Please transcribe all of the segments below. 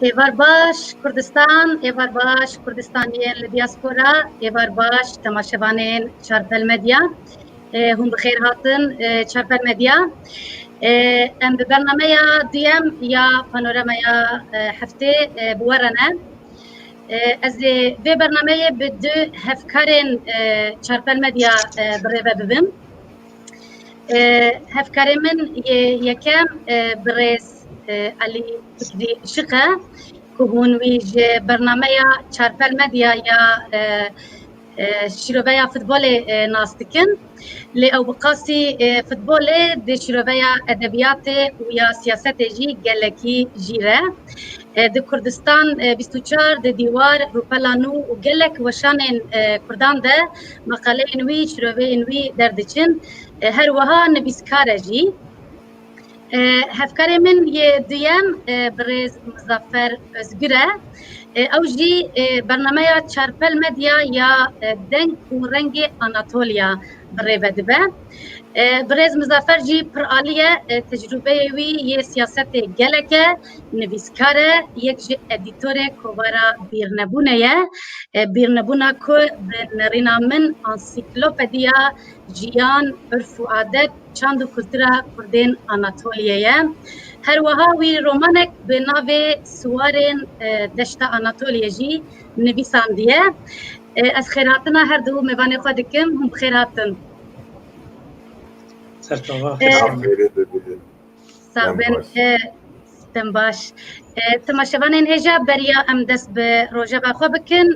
ایوار باش کردستان، ایوار باش کردستانیین لدیاسپورا، ایوار باش تماشاوانین چارپل مدیا. هم بخیر هاتن چارپل مدیا. ام به برنامه دیم یا پانوراما یا هفته بورنه. از به برنامه به دو هفکارن چارپل مدیا بریو ببیم. هفکار من یکم برز علی فکری شقه که هون ویج برنامه چارپل مدیا یا شیروبیا فوتبال ناستکن لی او بقاسی فوتبال دی شیروبیا ادبیات و یا سیاست جی گلکی جیره د کردستان 24 د دیوار روپلانو و گلک وشانین کردان ده مقاله انوی شیروبه انوی دردچن هر وها نبیسکاره جی هفکار من یه دویم برز مظفر ازگره او جی برنامه چارپل مدیا یا دنگ و رنگ آناتولیا بره بدبه برز مظفر جی پر آلیه تجربه وی یه سیاست گلکه نویسکاره یک جی ادیتور کوبارا بیرنبونه که به نرینا من انسیکلوپدیا جیان عرف و عادت چند و کلتورا کردین آناتولیه هر وها وی رومانک به ناو سوارین دشت آناتولیه جی نویساندیه از خیراتنا هر دو میوان خود کم هم خیراتن سابن ستم باش تماشاوانین هجا بریا ام دست به روژه بخوا بکن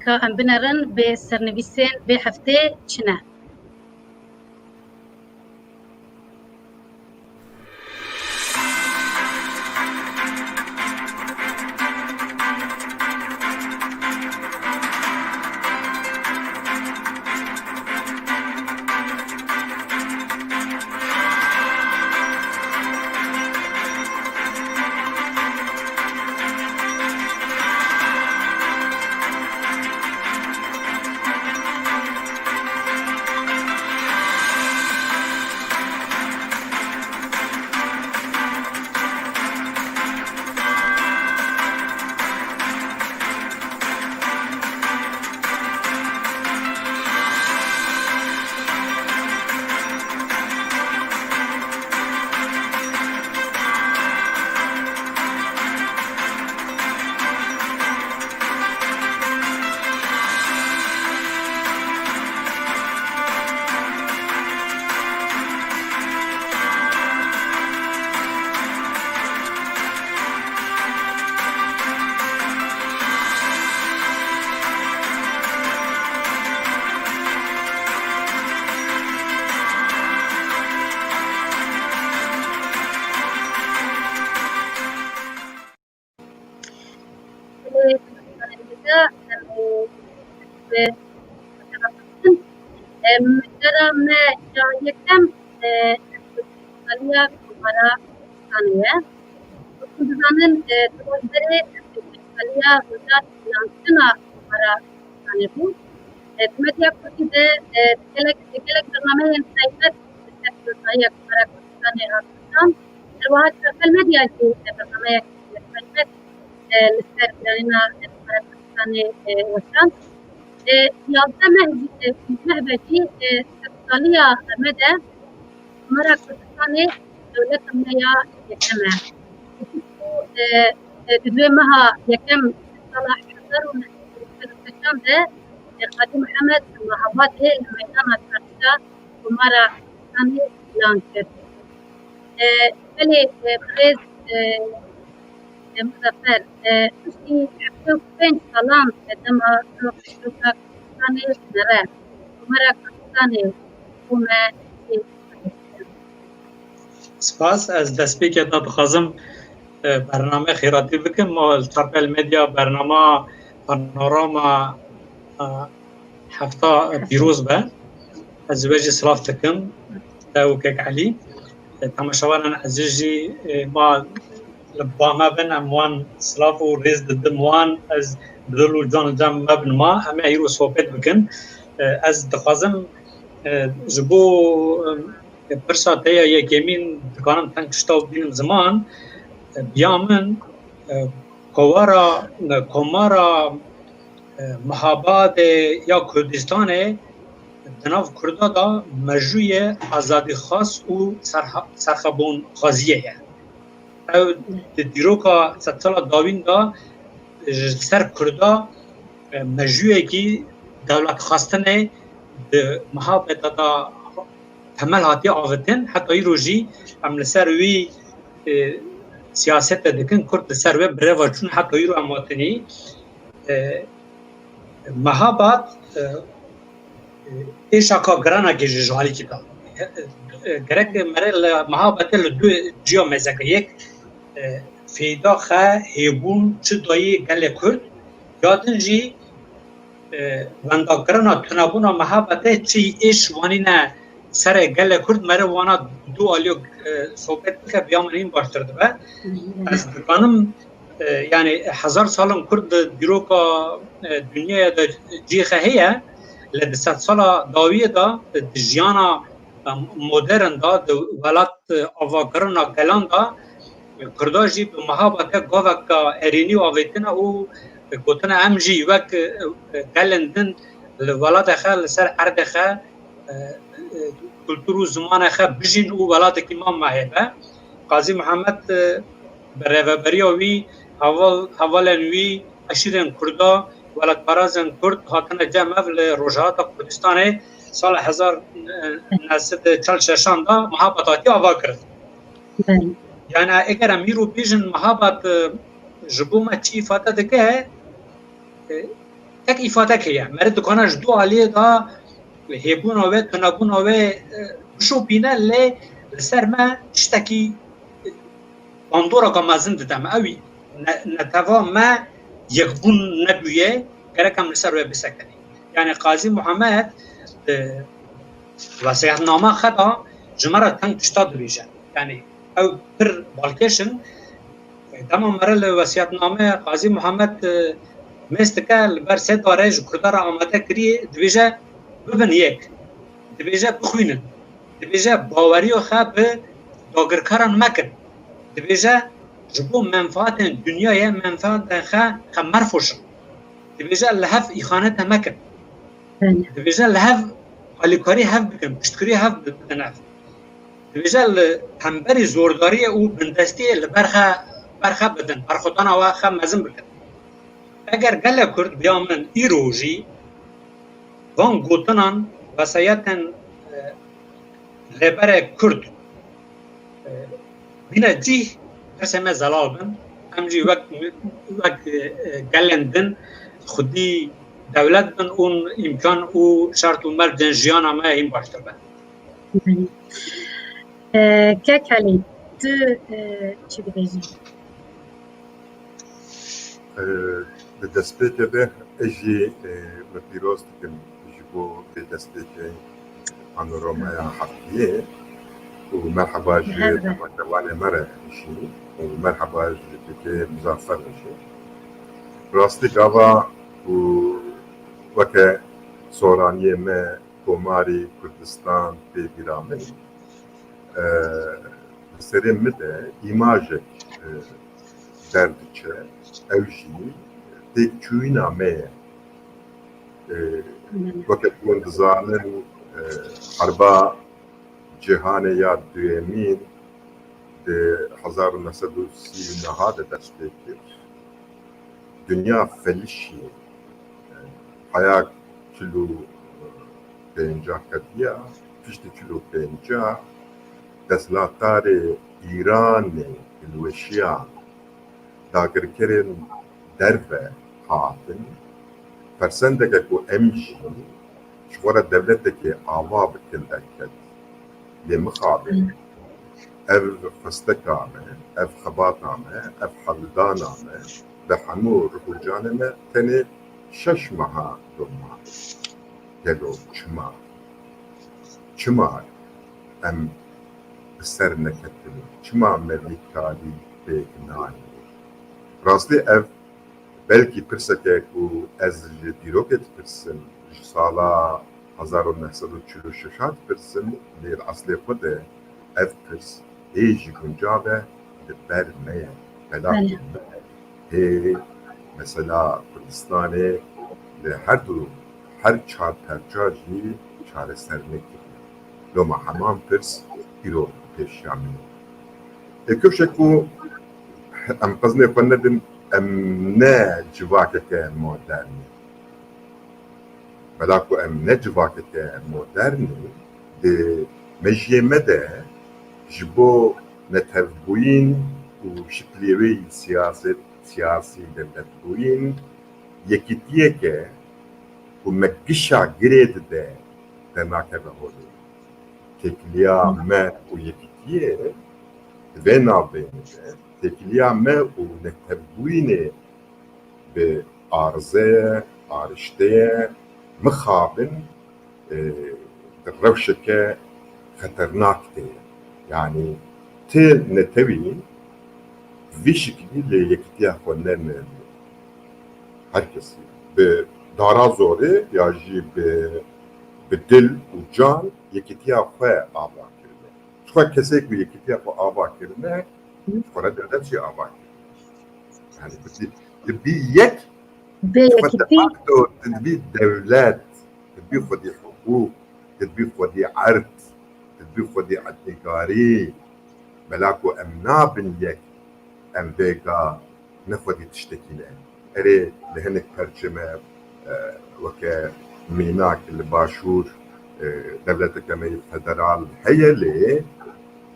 که ام بنرن به سرنویسین به هفته چنه مجرد ما يتم عملية كبرى ثانية وكذلك توزيع عملية وزارة الأنشطة كبرى ثانية كمية كتير تلك برنامج سايبر تكتيكية كبرى ثانية أصلاً الواحد في الميديا جي برنامج سايبر لنا كبرى ثانية وشان يالتا مهبتي اقتصالية مدى مرة كردستاني دولة مياه يكمع تدوي مها يكم صلاح حضر ونحن ده قادم محمد مهباته الميدان التركية ومرة كردستاني لانكر بلي بريز مظفر تشتي حفظ بين سلام دما روكا كردستاني نرى ومرة كردستاني وما سپاس از دستپی که بخوازم برنامه خیراتی بکن ما چارپل مدیا برنامه پانوراما هفته پیروز به از وجه صلاف تکم داو کک علی تماشاوان عزیزی ما لباما بن اموان صلاف و ریز دموان از بدلو جان جام مبن ما همه ایرو صحبت بکن از دخوازم جبو برشا تایا یکیمین دکانم تنگ شتاو بینم زمان بیامن komara Mahabad ya Kurdistanê di nav Kurda da mejûye azadî xas û serxebûn xwaziye ye. Ew di dîroka sedsala dawîn da ji ser Kurda mejûyekî dewletxastinê di Mahabeda da temel hatiye avitin, heta îro jî em li ser wî siyasete dikin, Kurd li ser wê birêva çûn, heta îro em hatinî. Mahabad êşaka giranekê ji alîkî da. Gerek mere li Mahabadê li du ciya mezeke yek fêda xe hêbûn çi dayê gelê Kurd, ya din jî wendagirina tunebûna Mahabadê çi êş wanîne serê gelê Kurd mere wana du alîyo sohbet bike biya min hîn baştir dibe. Ez dikanim yani hezar salin Kurd di dîroka dunyaya da cîxe heye, li di sed sala dawiyê da di jiyana modern da di welat avakirina gelan da Kurda jî bi Mahabadê gaveka erênî û avêtina û gotine em jî wek gelên din li welatê xe li ser erdê xe kultur û zimanê xe bijîn û welatekî mame hebe. Qazî Mihemed bi rêveberiya wî hevalên wî eşîrên Kurda welatparazên Kurd hatine cem ev li Rojhilata Kurdistanê sala 1946 da Mahabad hatiye ava kirin. Yani eger em îro bêjin Mahabad ji bo me çi îfade dike, tek îfadek heye. Mere dikane ji du aliyê da hêbûna wê, tunebûna wê bişopîne lê li ser me tiştekî bandoraka mezin dide me. Ew neteva me yekbûn nebûye, gerek em li ser wê bisekinî. Yani Qazî Mihemed vesiyetname xe da ji me re teng tişta dibêje. Yani ew pir balkêşin. Dema mere li vesiyetname Qazî Mihemed mêst dike li ber sê darê ji Kurda re amade kiriye, dibêje bibin yek, dibêje bixwînin, dibêje baweriya xe bi dagirkaran mekin, dibêje ji bo menfaatên dunyayê menfaatên xe merfoşin, dibêje li hev îxane te mekin, dibêje li hev alîkarî hev bikin, piştgirî hev bidin ev, dibêje li hemberî zordariyê û bindestiyê li ber xe bidin, berxwedana we xe mezin bikin. Eger gelek Kurd biya min îro jî van gotinan vesayetên lêberê Kurd bîne cih kesê me zelal bin, em jî wek gelên din xwedî dewlet bin û îmkan û şert û mercên jiyana me hîn baştir bin. Kekelî, tu çi dibêjî? Bi destpêkê de ez jî me pîroz dikim ji bo vê destpêkê panoromaya heftiyê û merheba ji temaşevanê me re jî û merheba ji pêkê Muzaffer jî. Rastî gava û weke soraniyê me Komarî Kurdistan pê bîra min li serê min de îmajek derdiçe ew jî têkçûyîna me ye. Weke hûn dizanin herba cîhanê ya duyemîn di 1939 de dest pê kir. Dünya felişî heya kilo pênca ketiya, piştî kilo pênca destlatarê Îranê hilweşiya dagirkerên derve hatin, persendeke ku em jî ji were devletekê ava bikin derket, lê mixabe ev xwesteka me, ev xebata me, ev hevdana me, bi hemû rihûcanê me tenê 6 meha durma. Gelo çima. Çima em bi ser neketin, çima me vî kalî pêk nanî. Rastî ev belkî pirseke ku ez ji dîrokê dipirsim, ji sala 1946 dipirsim, lê eslê xwe de ev pirs ê ji guncav e li ber me ye, bela me. mesela Kurdistan'ı her çarpıcı çaresermek loma hamam pers iro peşyamı. Köşek bu am qazne konedin am ne civakeke modern. Belako am ne civakeke modern de mecyeme de jibo netevbuyin u şikliyevi siyasi devlet buyin yekitiye ke u mekişa giredi de denake ve holu. Tekliya me u yekitiye ve nabeyne tekliya me u netevbuyine be arıze, arışteye mıkhabın revşeke خطرناک थे यानी थे नेतवी विशिकली yektiya konen herkesi be dara zore ya ji be dil u can yektiya xwe ava kirne xwe kesek bi yektiya xwe ava kirne xwe devlet ji ava yani bi yek be yekti bi devlet bi xwedi hukuk bi xwedi ard بخودی ادگاری بلاکو ام نابن یک ام بیگا نخودی تشتکیله اره لهنک پرچمه وکه میناک الباشور دولت کمی فدرال هیلی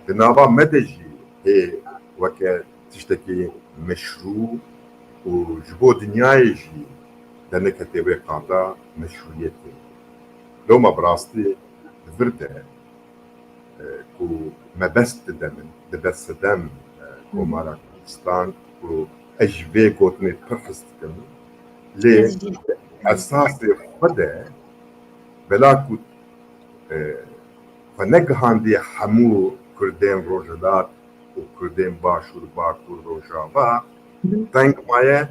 بنابا مدجی هی وکه تشتکی مشروع و جبو دنیای جی دنکتی وقادا مشروعیتی لو ما براستی ورده ku mebest demin, debest dem komara Kurdistan ku ejve gotne pırfıstım le esası xwede bela ku xwenegihandi hemû Kurdên Rojhilat û Kurdên Başûr Bakur Rojava teng maye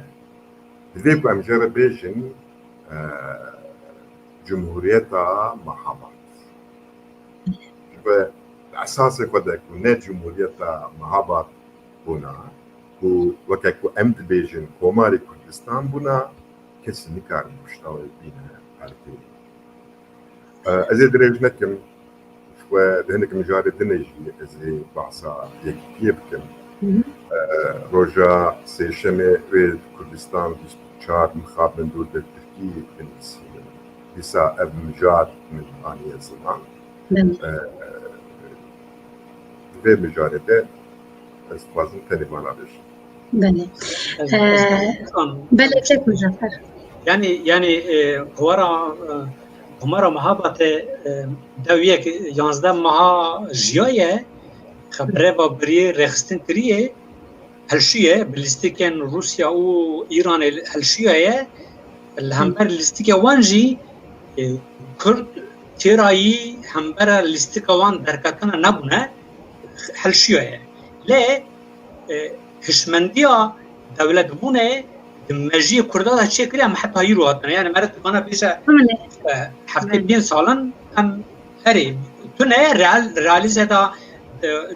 divê ku em jê re bêjin Cumhuriyeta Mehabat ve اساس خود کو نه جمهوریت مهابات بونا کو وقت کو ام دیویژن کوماری کردستان بونا کسی نکار مشتاق بینه حالتی از درج نکم و دهنک مجاری دنیجی از بحثا یکیه بکم روجا سیشمه و کردستان 24 مخابن دور در ترکیه بنویسی بیسا اب مجار من آنیه زمان ve mücadelede fazla telefon alır. Bele. Bele çek mücadele. Yani kumara muhabbete deviyek 11 maha jiye xabre ve biri rexistin kiriye helşiye bilistiken Rusya u İran helşiye elhamber listike wanji Kurd tirayi hambera listike wan derkatana nabune helşiye le hişmendiya devlet bune مجيء كردها تشكري أم حتى هيروها يعني مرات أنا بيجا حتى بين سالن أم هري تنايا رياليزة دا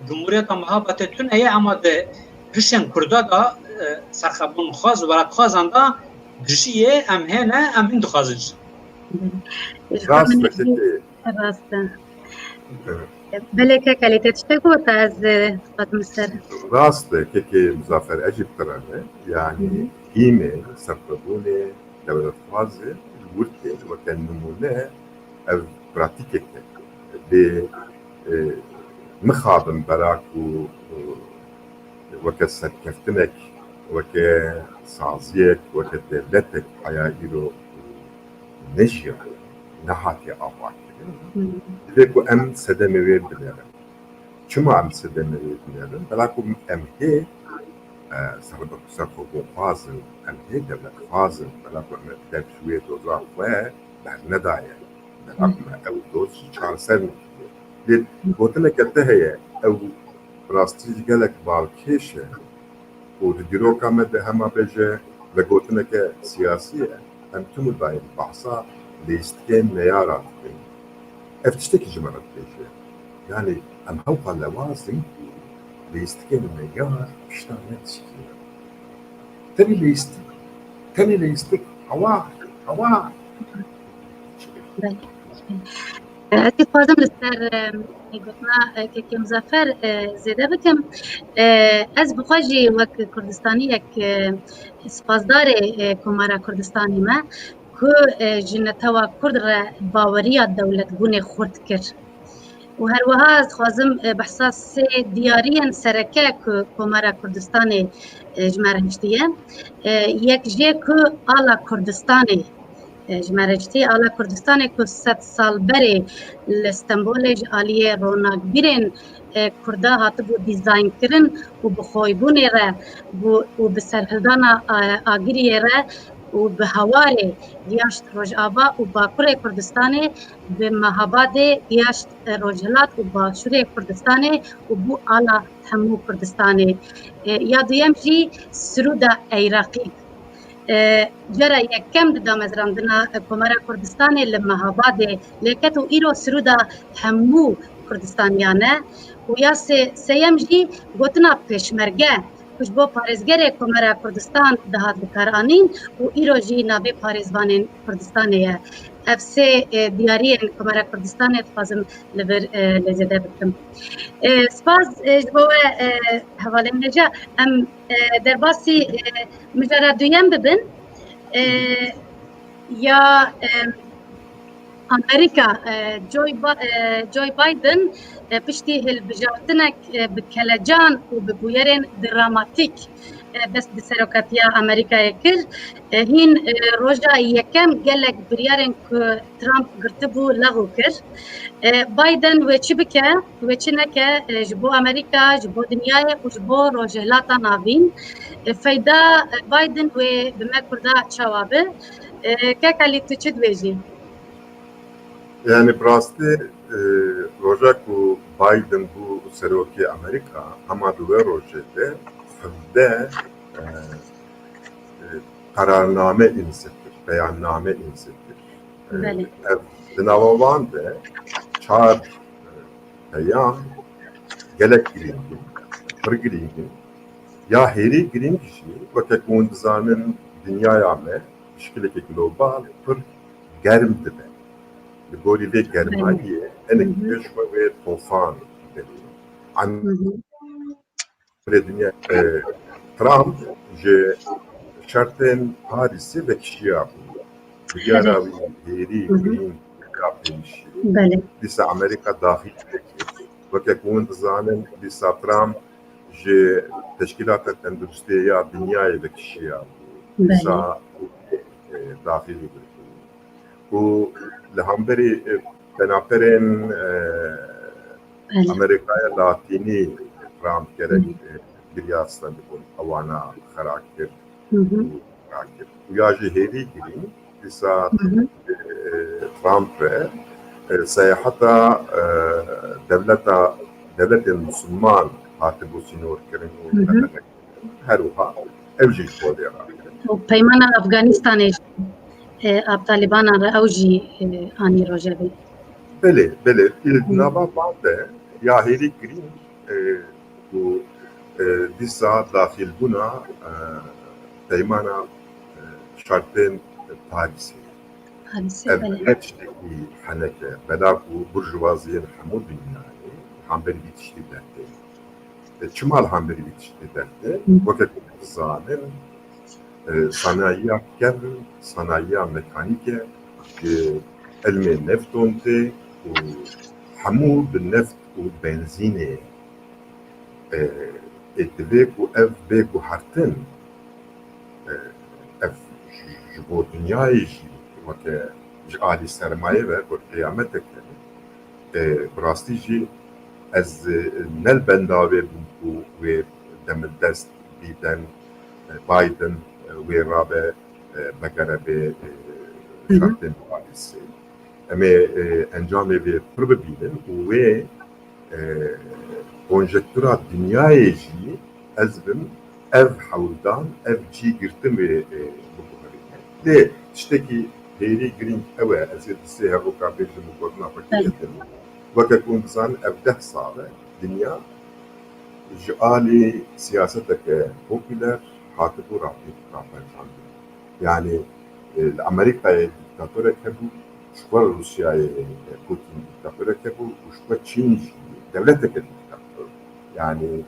جمهورية مهابة تنايا أما ده هشين كردا دا سرخبون خاص ورد خازن دا بجيه أم هنا أم هندو خازج راست بلکه کلیت تشتکو تاز قد مستر راست که مزافر أجيب ترانه يعني قيمة سرطبونة دولة خاصة الوركة وكان نمونة أو براتيكة بمخاضم براك وكسر كفتنك وكسعزيك وكدولتك حيائيرو نجية نحاتي أفاك لذلك أم سدمي وير بلارم شما أم سدمي وير بلارم بلاكو أم هي سرخو فازل أم هي دولة فازل بلاكو أم دب شوية دوزا واه بر ندايا بلاكو أو دوز شانسر لذلك بوتنا كتهي أو راستيج قالك بالكيشة وديروكا مده هما بيجي لقوتنا كسياسية أم تمو دايم بحصا ليستكين نيارات افتشتكي جمرات بيجي يعني أم هوقا لوازم ليستكين النيار بشتغل نتسكين تاني ليستك هوا أكيد لازم لسر قلنا كي مزافر زيادة بكم از بخواجي وك كردستانيك سپاسدار كمارا كردستاني ما كو جنتوا كرد باورية دولة بوني خورد كر وهروها خوازم بحساس دياريا سركه كمارا كردستاني جمارنجتيه يك جيكو على كردستاني جمارجتي على كردستان کو 100 سال بری استانبول علیه رونق بیرن کردا هات بو دیزاین کرن و بخویبون را و بسرهدان آگری را و به هواره گیاشت روجآبا و باکور کردستان به مهاباد گیاشت روجلات و باشور کردستان و بو آلا همو کردستان یادیم جی سرود عراقی جرى يكم دا مزرندنا كمارا كردستان لمهاباد لكتو إيرو سرودا همو كردستانيانا وياس سيمجي قوتنا بيشمرگه كش بو پارزگره كمارا كردستان دهات بكارانين و إيرو جي نابي پارزوانين كردستانيه افسي ديارين كمارا كردستان فازم لبر لزيده بكم سپاس جبو حواله نجا ام درباسي مجرد دویم ببن یا امریکا جوی بايدن پشتی هل بجارتنك بکلجان و ببویرن دراماتیک بس بسروکاتیا امریکا یکر هین روژا یکم گلک بریارن که ترامپ گرتبو لغو کر بايدن و چی بکه و چی نکه جبو امریکا جبو دنیای و جبو روژهلاتا ناوین فایده بايدن و بمکرده چوابه که کلی تو چی دویجی؟ يعني براستي روجاكو بايدن بو سروكي امريكا اما دوه روجيده ده قرارنامه انسكتر beyanname insektir. Dınavavan de çar peyam gelek giringin, pır giringin ya heri giring kişi vakit mundizanın dünyaya me şekilde global pır germ dibe. Gori ve germaniye enek düşme ve tufan dedi. An dünya Trump je şartın Paris'i ve kişi yapıyor. Diyaravi heri giring yapmış. Lisa Amerika dahil vakit mundizanın lisa Trump je teşkilat endüstriye dünyaya ve kişi yapıyor. Lisa dahil bu lehamberi penaperin Amerika'ya Latini Trump gerek bir yaslan bu avana karakter karakter. Uyajı heri girin ise Trump'e seyahata devletin Müslüman hatı bu sinur kerin her uha evcil oluyor. Peymana Afganistan'ı Taliban اوجی آنی روزه بله النوا بعد یا هری گرین و دیسا داخل بنا پیمانا شرطن پاریسی هرچی حنکه بلاکو برجوازیین همو dünyayı hamberi bitişti derdi. Çumal hamberi bitişti derdi. Vakit zanen sanayiya mekanike elme neftonte u hamu bin neft u benzine etibek u ev bek u hartin ev bu dünyayı vakit ali sermaye ve kıyamet ekleri prastici az nel bendave bu ve demildest biden Biden ve rabe bagarabe şartın Paris'i. Ama encam ve probabilin ve konjektüra dünyayı ezbim ev havuldan ev ci girtim ve bu kadar. De işte ki heri green eve ezilse her o kardeşim bu koduna paketledim. Vakit kunsan evde sağlı dünya jali siyaseteke popüler خاطبوا رافض يعني الامريكا دكتاتورة كبو شوى روسيا بوتين دكتاتورة كبو وشوى تشين دولتك دكتاتور يعني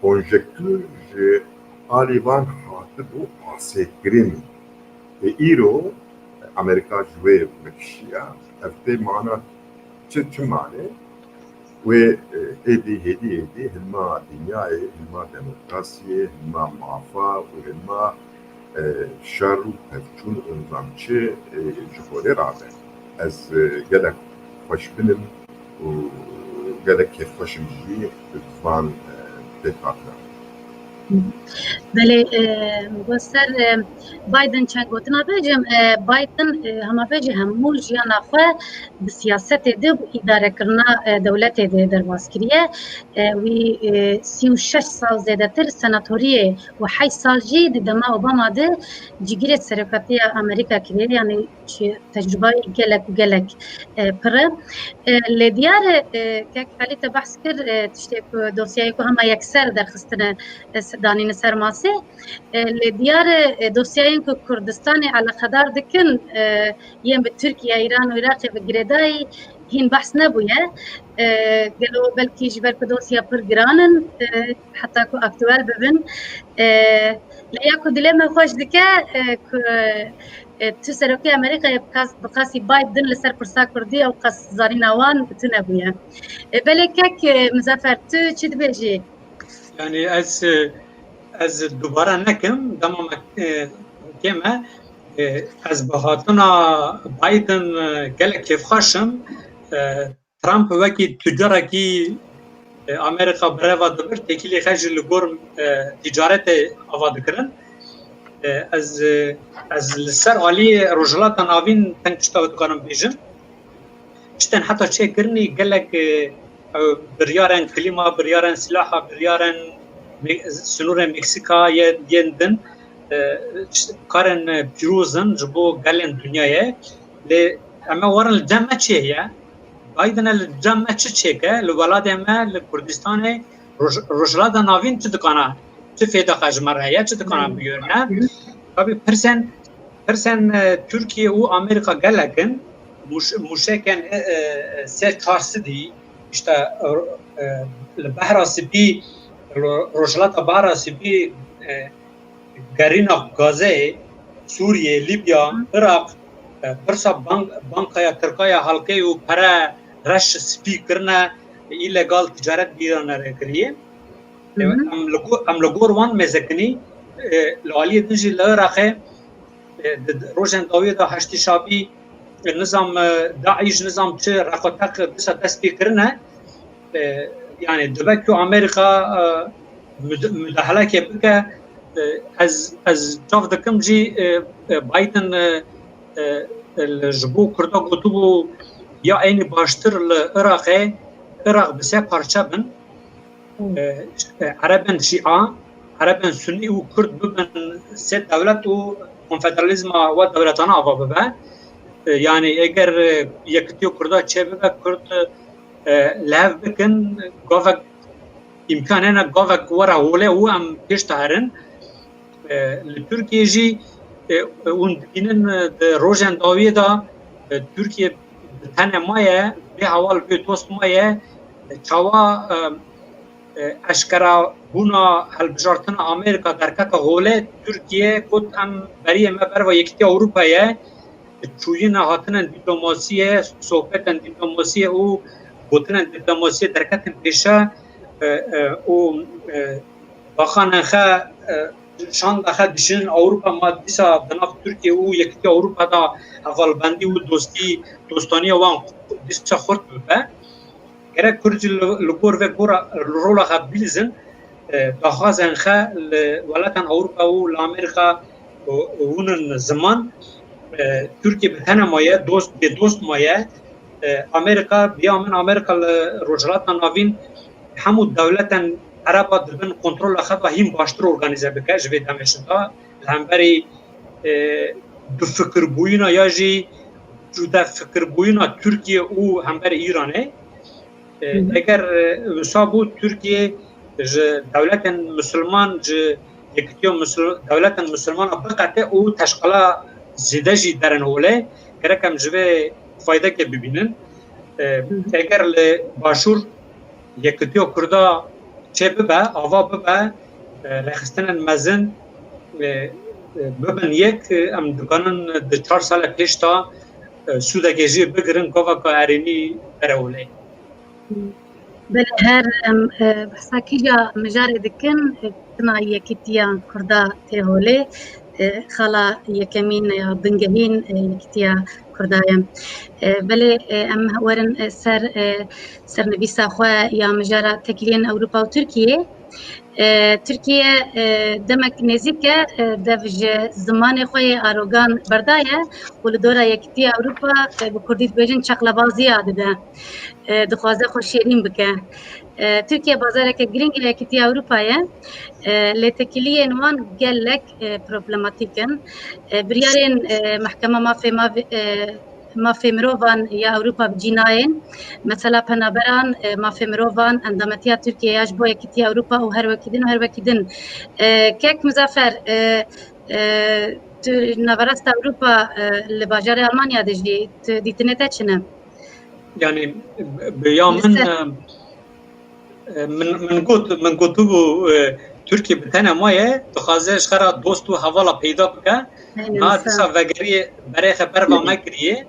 كونجكتور آليوان خاطبوا عسكرين ايرو امريكا جوي مكشيا افته معنا چه معنی و هدی هلما دنیای هلما دموکراسی هلما معافا و هلما شر و پفچون انظامچه جبوله رابه از گلک خوش بنم و گلک کیف خوشم جی بزوان دکاتر بله مبصر بايدن چند گوتنا بجم بايدن هما بجه همو جیانا خو بسیاست ده و اداره کرنا دولت ده درواز کریه وی 36 سال زیده تر سناتوریه و 8 سال جی دما اوباما ده جگیر سرکتی امریکا کریه یعنی تجربه گلک پره لدیار که خالی تبحث کر تشتیک دوسیایی که هما یکسر درخستن دانين سرماسي لديار دوسيين كردستان على خدار دكن يم بتركيا ايران وعراق بجريداي هين بحث نبويا قالوا بلكي جبر دوسيا برجرانن حتى كو اكتوال ببن لا ديلما خوش دكا تسرقي امريكا بقاسي بايدن لسر برسا كردي او قاس زاريناوان بتنبويا بلكك مزافرتو تشد بيجي يعني از دوباره نکم دما کمه از بهاتنا بایدن گله کیف خاشم ترامپ وکی تجاره کی امریکا برای دبر تکیلی خجل لگور تجارت آواد کرن از لسر عالی رجلات ناوین تنکشتا و دکانم بیجن شتن حتی چه کرنی گله بريارن كلمة بريارن سلاحة بريارن سنور مكسيكا يندن كارن بيروزن جبو قالن دنيايا ل اما ورن الجامعة چه هي بايدن الجامعة چه كه لولاد اما لكردستان رجلات ناوين چه دكانا چه فيدا خجمر هي چه دكانا بيورنا طبي پرسن تركيا و امريكا قالكن مشكن سه چارسدي işte البحر السبي رجلات البحر السبي غارينا غازي سوريا ليبيا العراق برسا بانكايا تركيا حلقه و para رش سبي کرنا illegal تجارت بیرون رکریه ام لگور وان مزکنی لعالی دنجی العراق روشن داوید هشتی شابی نظام داعش نظام چه رقتق بس تسبي کرنا يعني دبكو امريكا مداخله كبك از جاف دكم جي بايدن الجبو كردا قطبو يا عيني باشتر العراق بسه parça بن عربن شيعة عربن سني و كرد ببن ست دولت و konfederalizm و دولتان آوا ببه يعني اگر يكتيو كردا چه ببه كرد لهف بكن قوفك امكاننا قوفك ورا هوله و ام بيشتهرن لتركيا جي وندينن روجن داويدا تركيا تنه مايه بحوال بيتوس مايه چاوا اشکرا بونا هلبجارتن امریکا درکک هوله ترکیه کد ام برای ما بر و یکتی اروپایه چوینا هاتن دیپلماسیه صحبتن دیپلماسیه او بوتن دیپلماسیه درکتن پیشا او باخان خا شان داخل دشن اروپا ما دیسا بناف ترکیه او یکتی اروپا دا اقلبندی و دوستانی وان دیسا خورد به gerek Kürtçe lugor ve gora rola habilizin dahazan kha walatan Avrupa ve Amerika onun zaman Türkiye betene maya dost maya Amerika biyamen Amerika rojlatan navin hamu devleten Araba dibin kontrol khata him baştır organize beke jve demeşta hemberi du fikir buyuna yaji juda fikir buyuna Türkiye u hemberi İran'e اگر وسابو ترکیه ج دولت مسلمان ج یکیو دولت مسلمان بقطع او تشکیل زیده جی درن اوله کرکم جوه فایده که ببینن اگر باشور یکیو کردا چه ببه آوا ببه رخستن مزن ببن یک ام دکانن ده 4 سال پیش تا سودگیجی بگرن که ارینی برهوله بله هر بحثا کیا مجارد کن تنا یکیتیا کردا تهوله خلا یکمین یا بنگهین یکیتیا کردایم بله ام ورن سر نویسا خوا یا مجارا تکلین اروپا و ترکیه ترکیه دمک نزدیکه دفج زمان خوی آروگان بردایه ولی دورا یکیتیا اروپا بکردید بیشتر چقلبازی عادده دخوازه خوشیرین بکه ترکیه بازار که گرینگ یکیتیا اروپایه لتکلیه نوان گلک پروبلماتیکن بریارین محکمه مافی مروان یا اروپا بجیناین مثلا پنابران مافی مروان اندامتیا ترکیه یاش بو یکیتیا اروپا و هر وکیدن کک مزافر نوارست اروپا لباجار آلمانیا دجی دیتنته چنه يعني بيوم من قطبو تركيا بتانا مويه تخازش خرا دوستو حوالا پیدا بکه ما دسا وگری برای خبر با مکریه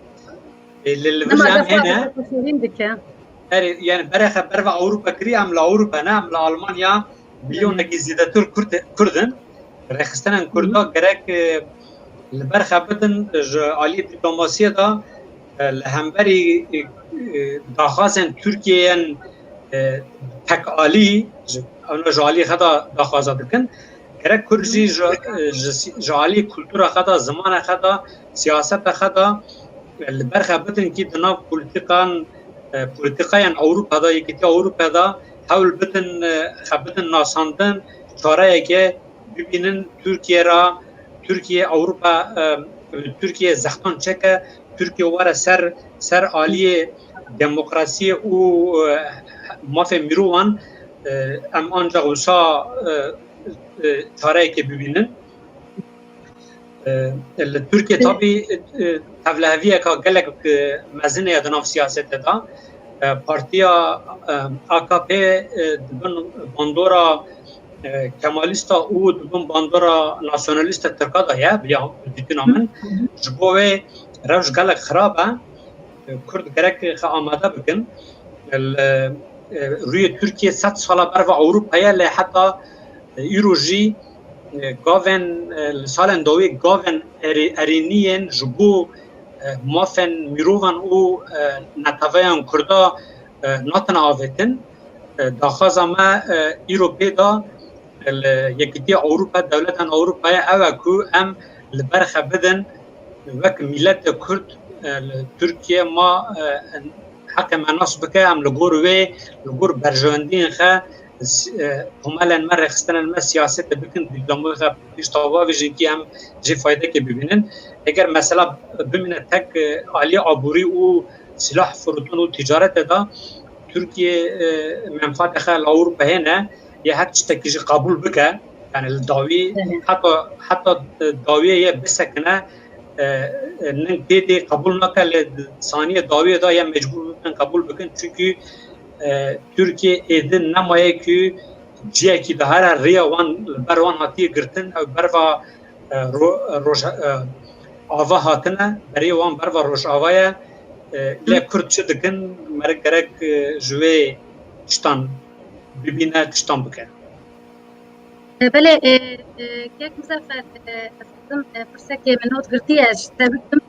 للوجه هنا يعني برای خبر با اوروبا کری ام لاوروبا نه ام لالمانیا بیونکی زیدتر کردن رخستن کردا گرک لبر خبتن عالی دیپلماسیه دا لهمبری داخازن ترکیه تکالی اون جالی خدا داخازه دکن کرک کرجی جالی کلتور خدا زمان خدا سیاست خدا البرخه بتن کی دنا پولیتیکان اروپا دا یکی اروپا دا حول بتن خبتن ناساندن چاره که ببینن ترکیه اروپا ترکیه زختان چکه ترکیه واره سر عالی دموکراسی و مافی میروان ام آنجا وسا چاره که ببینن ترکیه طبی تولهویه که گلک مزنه یادناف سیاست دا پارتیا AKP دبن باندورا کمالیستا او دبن باندورا ناسیونالیست ترکا دا یا بیا دیتنا من جبوه روش گلک خرابه کرد گرک آماده بکن روی ترکیه 100 سال برای اروپا لی حتی ایروژی گاون سال دوی گاون ارینین جبو مافن میروان او نتویان کردا ناتن آویتن داخاز ما ایروپی دا یکیتی اروپا دولتان اروپای اوه کو ام لبرخه بدن وک ملت کرد ترکیه ما حق مناس بکه ام لگور برجواندین خه همالن مر رخستن ما سیاست بکن دیپلماتی خه پیشتاوا ویژن که هم جی فایده که ببینن اگر مثلا ببینه تک عالی عبوری و سلاح فروتون و تجارت دا ترکیه منفعت خه اروپا هنه یه حق چتکیجی قبول بکه يعني الدعوي حتى الدعوية بسكنة نتيجة قبول نكال ثانية الدعوية ده يعني مجبور قبول بكن çünkü Türkiye edin namaye ki جيه كي دهارا ريا وان بروان هاتي گرتن او بروا روش آوا هاتنه بري وان بروا روش آوايا لا كرد شدكن مرق گرك جوي تشتان ببينه تشتان بكن بله كيك مسافر استخدم فرصة من نوت قرتياش تابتم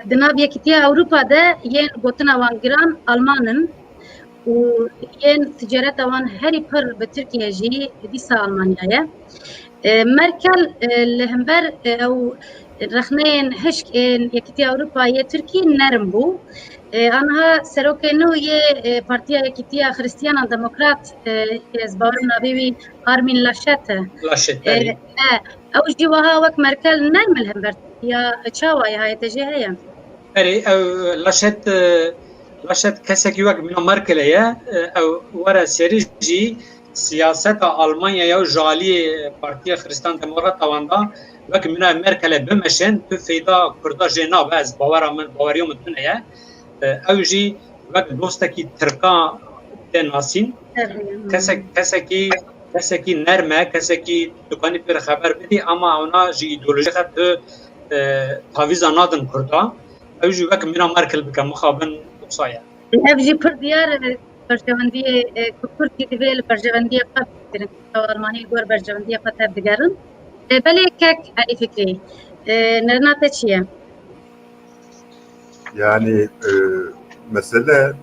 دناب يكتيا أوروبا ده ين بوتنا وانجران ألمانن وين تجارة وان هاري بر بتركيا جي ديسا ألمانيا مركل الهمبر أو رخنين هشك يكتيا أوروبا يه تركي نرمبو أنها سروكينو يه بارتيا يكتيا خريستيانا ديمقراط يزبارنا بيبي أرمين لاشته أو جواها وك مركل نرم الهمبر يا تشاوى يا هاي تجي هي أري أو لاشت باشد کسکی وقت من مرکلیه او ورا سریجی سیاست آلمانیا یا جالی پارتی خریستان دموکرات تواندا وقت من مرکله بمشن تو فیدا کردا جنا باز باوریوم دنیا او جی وقت دوستا کی ترکا تناسین کسکی نرمه کسکی دکانی پر خبر بدی اما اونا جی ایدئولوژی خط تاویزا نادن کردا او جی وقت من مرکل بکم مخابن بصایا افجي بر ديار برجواندية كركي ديال برجواندية قد الماني الجور برجواندية قد تبدأن بلي كك على فكري نرنا تشيا يعني مسألة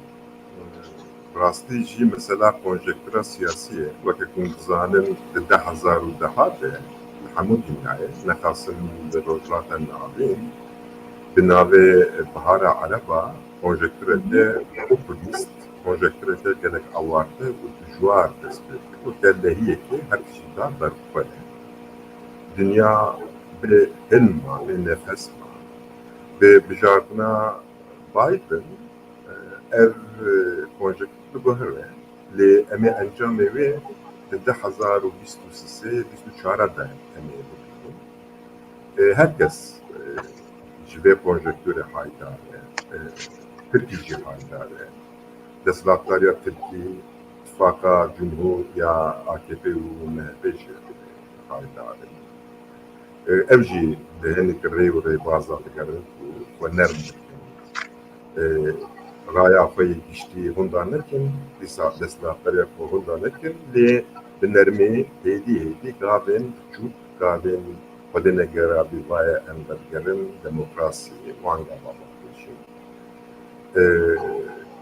راستي جي مسألة كونجكتورا سياسية وكيكون زانن 10,000 حمود دنياي نخاصم بالروجرات النابين بنابي بحارة عربة كونجكتورة بوبوليست كونجكتورة كالك أوارته وتجوار تسبيت وكالله هي كي هرشي دا برقبة دنيا بهلما بنفسما بجارتنا بايدن ev konjektür böhre li emi encamê wê di 2023 de emê bikrin. Herkes ji vê konjektûrê haydar e. Tirkî jî haydar e. Desthilatdariya Tirkî, İttifaka Cumhur ya AKP û MHP jî haydar e. Ev jî li hinekî rê û rêbaza digerin û xwe nerm dikin. Raya xwe giştî hundan nekin, dîsa desthilatdariya xwe hundan nekin lê bi nermî hêdî gavên biçûk gavên xwedê negera bîvaya em dergerin demokrasî wan gava bexşîn.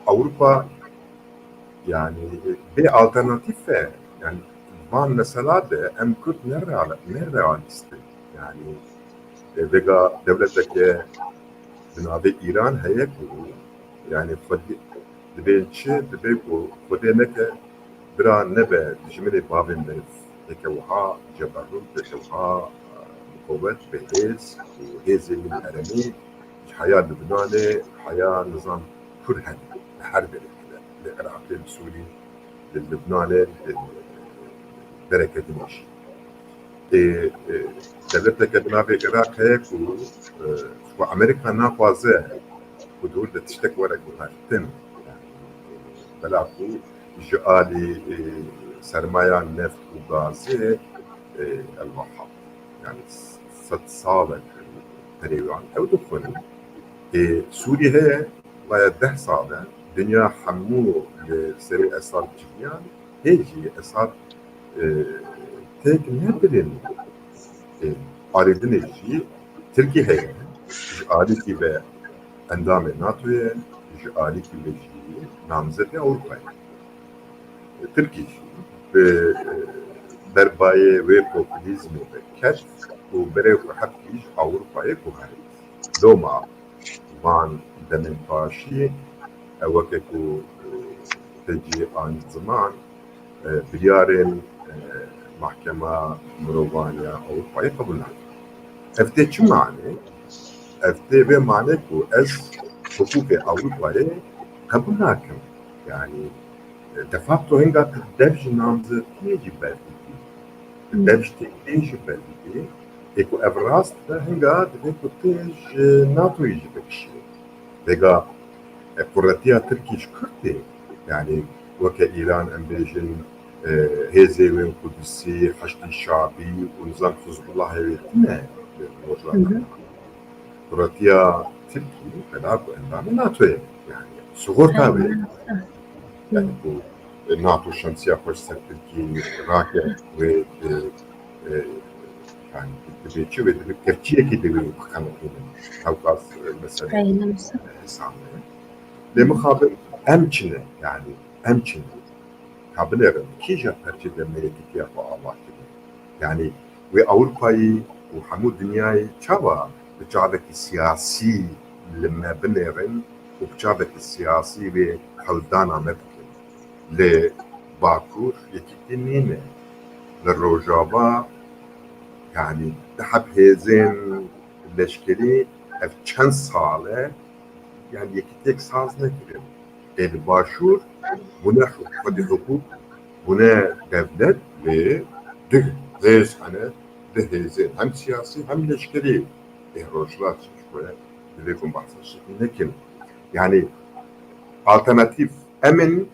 Avrupa yani bir alternatif e yani van mesela de em Kürt ne realist yani vega devletteki binavê İran heye ku yani xwedê dibên çi dibe ku xwedê neke bira nebe dijminê bavên meriv eke wiha ceberrûk eke wiha muqawet bi hêz û hêzê min heremî ji heya Libnanê heya nizam kur hene li her derê li Iraqê li Sûrî li Libnanê dereketî jî devleteke binavê Iraq heye ku xwe Amerîka naxwaze ku dûr di tiştek were guhertin bela ku ji alî sermaya neft û gazê elwaha yani 100 salek perêwan ew dixwin Sûrî heye waya 10 sal e dinya hemû li serê Esad civiyan hê jî Esad têk nedirin arêdinê jî Tirkî heye ji alîkî ve endamê NATO'ye ji alîkî ve jî namzedê Avrupayê Tirkî jî bi berbayê wê populîzmê ve ket û berê xwe hepkî ji Avrupayê guherît doma van demên paşî ew weke ku te cî anî ziman biryarên Mahkema Mirovaniya Avrupayê qebûl nakin. Ev tê çi manê? Ev tê vê manê ku ez hukukê Avrupayê qebûl nakim. Yani de facto hinga tu dev ji namzetiyê jî berdikî. Tu dev ji têkilê jî berdikî. Ê ku ev rast be hinga divê ku tu ji NATOyê jî bikişî. Vega qurretiya Tirkî ji Kurtê yani weke İran em bêjin hêzê wên Kudüsî, Heştî Şabî û nizam Hizbullah hêvî tune rojname. Qurretiya Tirkî bela ku endamê NATOyê yani sigorta wê yani ku NATO şemsiya xwe ji ser Tirkî rake wê yani divê çi wê divê kerçiyekê divê bixeneqînin Hewqas mesele hesabê. Lê mixabin em çine yani em çine kabinêrin kîja perçe demeyekî xwe ava kirin. Yani wê Avrupayê û hemû dinyayê çawa bi çavekî siyasî li me binêrin û bi çavekî siyasî wê hewldana me bikin. Lê Bakur yekîtî nîne. Li Rojava yani di heb hêzên leşkerî ev çend sal e yani yekîtêk saz nekirin. الباشور بنا خد حقوق بنا devlet ve دهز أنا دهزين هم سياسي هم لشكري إهروجلات شوية لكم بحث لكن يعني alternatif أمن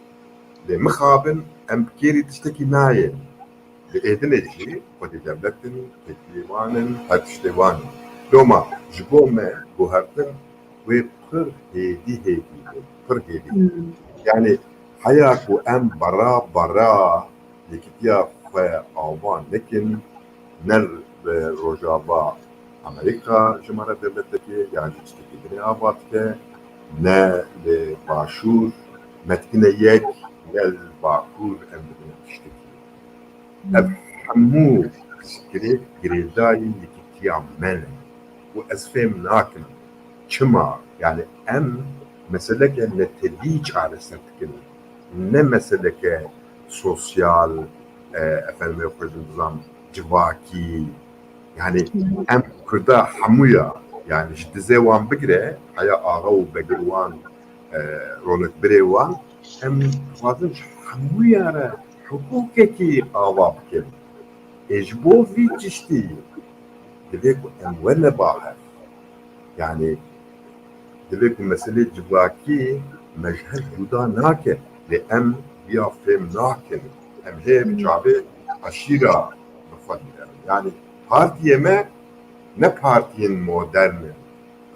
لمخابن أم بكيري تشتكي معي لإيدنجي قد دولتن تكليوان هتشتوان لوما جبوما بوهرتن وبقر هيدي بقر هيدي يعني حياكو أم برا لكتيا فأوان لكن نر رجابا أمريكا جمهورية دولتكي يعني تشتكي بني آبادك نا لباشور متكنيك للباكور أم بني تشتكي حمو سكريت جريداي لكتيا من وأسفهم ناكن كما يعني أم مسألة نتليج على سنتكن نه مسألة سوسيال أفهم يخرج نظام جواكي يعني أم كردا حمويا يعني جدزي وان بقرة حيا آغاو بقروان رونك بريوان أم فاضنش حمويا را حقوقكي آوابكن إجبو في تشتي دليكو أم ولا باهر يعني دليكو مسألة جواكي مجهل جدا ناكن لأم بيا فهم ناكن أم هي بجابه عشيرة بفضل يعني بارتيه ما نه بارتين مودرن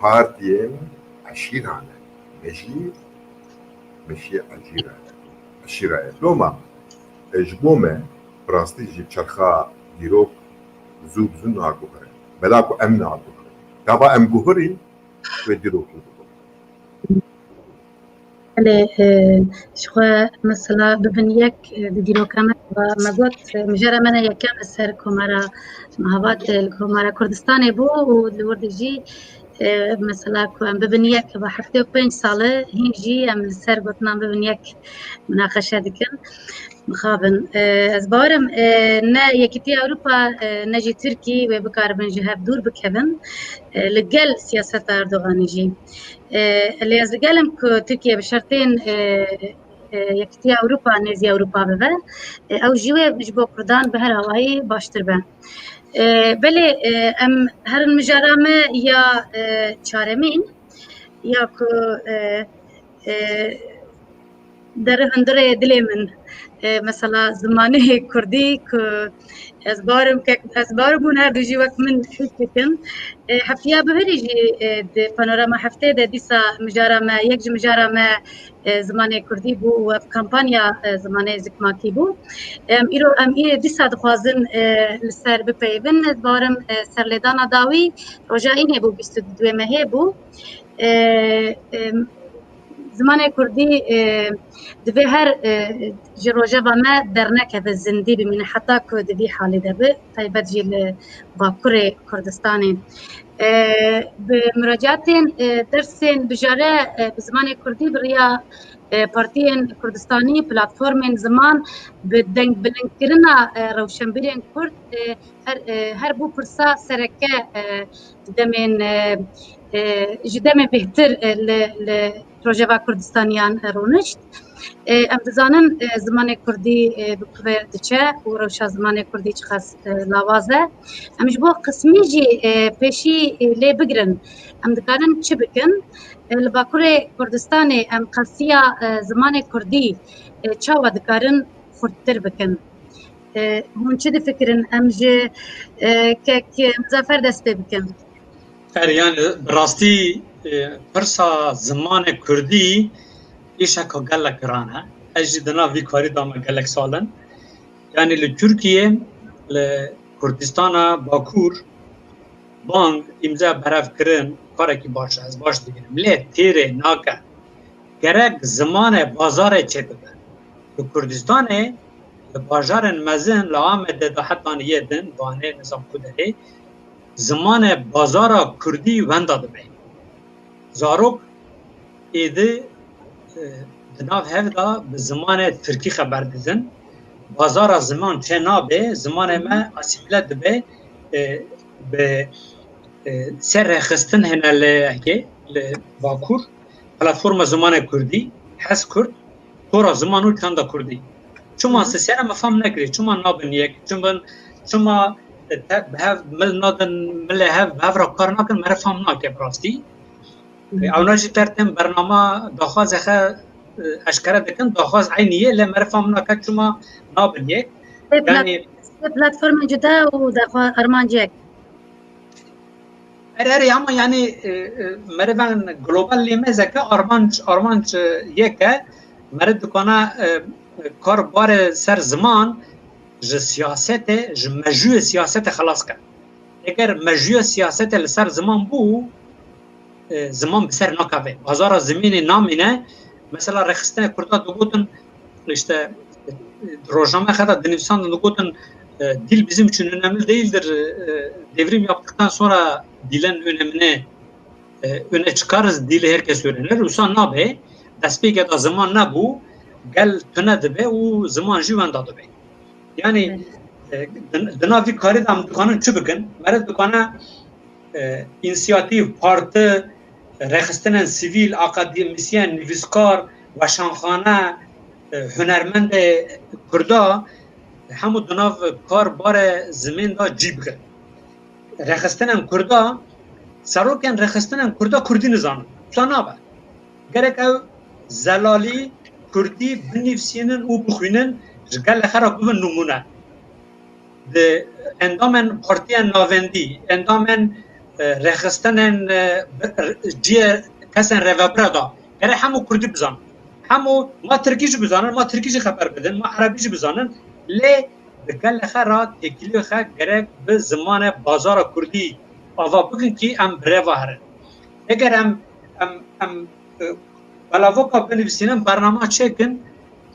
بارتين عشيرة مشي عشيرة لوما اجبوما براستي جيب شرخا ديروك زوب زون ناقوهر بلاكو أم ناقوهر دابا أم جوهري وديروك شو مثلا ببنيك بديرو كمان ما قلت مجرى منا يكام السر كمارا مهابات الكمارا كردستاني بو والوردجي مثلا كوان ببنيك بحفتي وبين صالة هنجي أم السر قلتنا ببنيك مناقشة دكن مخابن أزبارم نا يكتي أوروبا نجي تركي وبكار بن جهاب دور بكبن لقل سياسة أردوغان يجي اللي أزقالم تركيا بشرطين يكتي أوروبا نزي أوروبا ببا أو جوي بجبو كردان بهر هواي باشتر بان بلي أم هر المجارمة يا چارمين يا كو در هندره دلی من مثلا زمانه کردی که أزبارم هر دوجي وقت من حكيكن حفتيا بهريجي بانوراما حفتي ديسا مجارما يكج مجارما زمانه كردي بو وكامبانيا زمانه زكماكي بو ام ديسا دخوازن لسر بپیون أزبارم سرلدانا داوي رجائين بو 22 مه بو زمان کردی دوی هر جروجه و ما درنکه به زندی بمینه حتی که دوی حالی دبه طیبت جیل باکور کردستانی به مراجعتین درسین بجاره به زمان کردی بریا پارتیین کردستانی پلاتفورمین زمان به دنگ بلند کرنا روشنبیرین کرد هر بو پرسا سرکه دمین جدامي بهتر لبروجيفا كردستانيان رونشت ام دزانن زمان كردي بكوير دچه و روشا زمان كردي خاص لاوازه امش بو قسمي جي بيشي لي بگرن ام دكارن چه بكن لباكور كردستاني ام قاسيا زمان كردي چاوا دكارن خورتر بكن هون چه فكرن ام جي كك مزافر دست بكن يعني براستي برسا زمان كردي إيشا كقالك رانا أجدنا في كاري دام قالك سالن يعني لتركيا لكردستان باكور بانگ امضا براف کرن کاری که باشه از باش دیگه ملی تیره ناکه گرگ زمان بازار چه بده تو کردستان بازار مزن لامده ده حتی نیدن بانه نظام کده زمان بازار کردی ونداده بی زاروک ایده دناف هفدا به زمان ترکی خبر دیدن بازار زمان چه نابه زمان ما اسیبله دبه به سر خستن هنا لهكي لباكور پلاتفورم زمان كردي حس کرد تورا زمان و چند کردی چما سیانا مفهم نکری چما نابن یک چما به مل نادن مل have را کار نکن مر فهم نکه براستی اوناجی ترتم برنامه داخواز خه اشکره دکن داخواز عینیه ل مر فهم نکه چما نابن یک یعنی پلتفرم جدا و داخواز ارمانجک اره اما یعنی مربن گلوبال لیمه زکه آرمانج یکه مرد دکانه کار بار سر زمان ج سیاست ج مجوی سیاست خلاص کرد اگر مجوی سیاست لسر زمان بو زمان بسر نکاوه بازار زمین نامینه مثلا رخصتن کرده دوگوتن işte rojname kadar denizsan دوگوتن dil bizim için önemli değildir. Devrim yaptıktan sonra dilin önemini öne çıkarız. Dili herkes öğrenir. Usan ne be? Despeke da zaman ne bu? Gel tüne be o zaman jüven da be. Yani dinavi kari da dükkanın çubukun. Mere dükkana inisiyatif, parti, rexistenen sivil, akademisyen, nüviskar, başanxane, hünermend Kurda همو دناو کار بار زمین دا جیب کرد رخستنن کردا سروکن رخستنن کردا کردی نزان سانا با گرک او زلالی کردی بنفسینن و بخوینن جگل خراب ببن نمونه ده اندامن پارتیان ناوندی اندامن رخستنن جیه کسن روابره دا گره همو کردی بزان همو ما ترکیش بزانن ما ترکیش خبر بدن ما عربیش بزانن لی بکل خرات اکلیو خا گرک به زمان بازار کردی آوا بگن کی ام بروا هر اگر ام بلاوکا بنویسینن برنامه چکن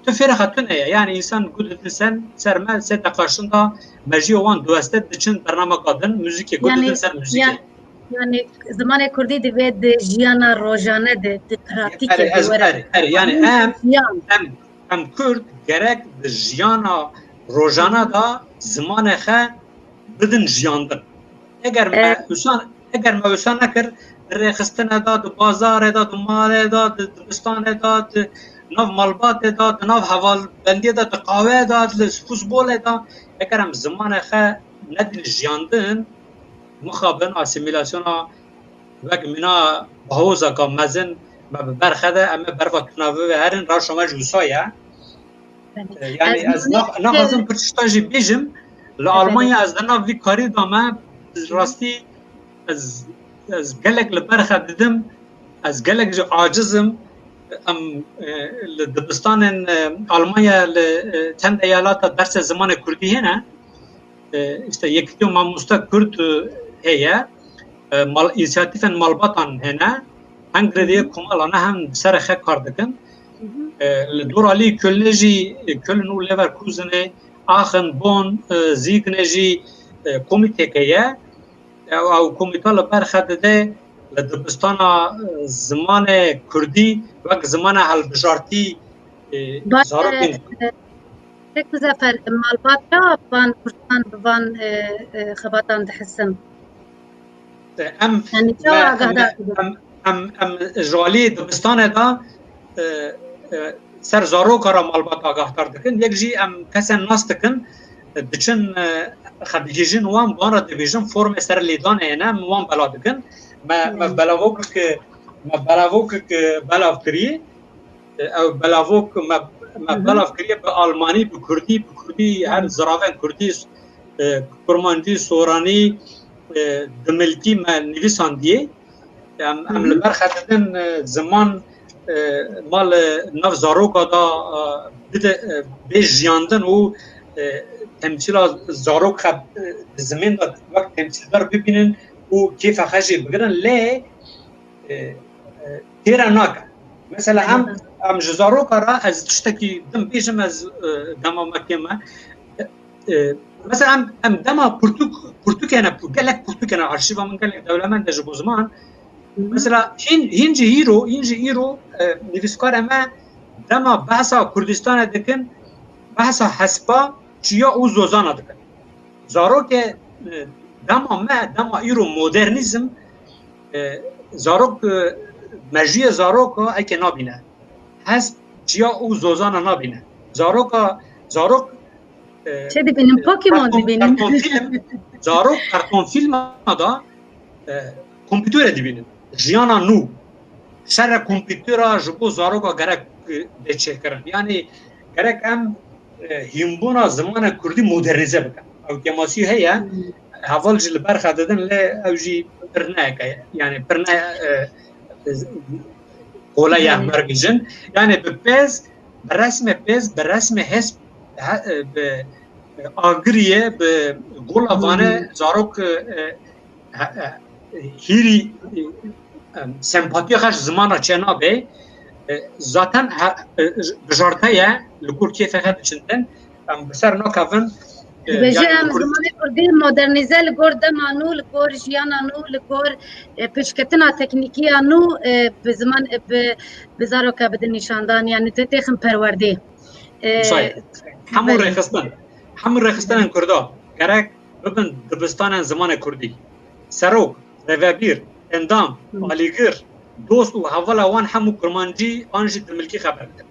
تو فرختون yani insan gududun sermel se takashında mecii olan دوسته دچن برنامه قادن موزیک gududun sen müzik yani zaman Kurdi de jiyana rojane de pratik yani em Kurd gerek jiyana rojana da zaman xe bidin jiyandın eğer me usan nekir rexistine da bazar da male da dibistan da nav malbat da nav havalbendi da qahve da futbol da eğer em zaman xe nedin jiyandın مخابن اسیمیلاسیونا وک منا باوزا کا مزن برخده اما برفا کناوه و هرن را شما جوسایا yani az nağazım pırtıştajı bejim la Almanya az dana vi kari dama rasti az gelek le berxa dedim az gelek ji acizim am le dibistanın Almanya le çend eyalata derse zamanı Kurdi hene işte yektiyo mamusta Kürt heye mal inisiyatifen malbatan hene Ankara'ya kumalana hem serxe kardıkın لدور علي كلجي كلنو ليفركوزن اخن بون زيغنجي كوميتيكيا او كوميتا لبرخد ده لدبستان زمان كردي وقت زمان هالبجارتي زاروكين tek zafer malbata van kurtan van خباتان دحسن ام جوالي دبستان ده سر زارو کارا مالبات آگاه کردکن یک جی ام کسان ناس دکن دچن خبیجین وان بانرا دیویژن فرم سر لیدان اینا وان بلا دکن ما بلاوک که بلاو کریه او بلاوک ما بلاو کریه به آلمانی به کردی هر زراوان کردی کرماندی سورانی دملکی ما نویسان دیه ام لبر خددن زمان مال ناف زاروکا دا به جیاندن و تمثیل زاروک خب زمین دا وقت تمثیل دار ببینن و کیف خشی بگیرن لی تیرا ناکا مثلا هم زاروکا را از تشتکی دم بیشم از دما مکیمه مثلا هم دما پرتوکینا گلک پرتوکینا arşiva من گلک دولمند جبو زمان mesela hinci hero nüviskar ama dama bahsa Kürdistan'a dikin bahsa haspa çiya u zozana dikin zaro ke dama hero modernizm zarok majiye zarok eke nabine هست جیا او زوزانا نبینه زاروک چه دبینیم پوکیمون دبینیم زاروک کارتون فیلم دا کامپیوتر دبینیم جیانا نو سر کامپیوتر جبو زاروک گرک بچه کرن یعنی گرک ام هیمبونا زمان کردی مدرنیزه بکن او کماسی هیا حوال جل برخ دادن ل اوجی پرناک يعني برنا قولا يهمر بيجن يعني ببيز برسم حسب بآگریه بقولا وانه زاروك هيري سمپاتي خش زمانا چنا بي zaten بجارتايا لكل كيف هذا چندن بسر ناكافن بجام زمان کردی مدرنیزه لگور دمانو لگور جیانانو لگور پیشکتنا تکنیکی آنو به زمان بزارو که بدن نشاندان یعنی تتخم پرورده همون رخستان کردا گرک ببین دبستان زمان کردی سروک روابیر اندام آلیگر دوست و حوالا وان همو کرمانجی آنجی دملکی خبر بده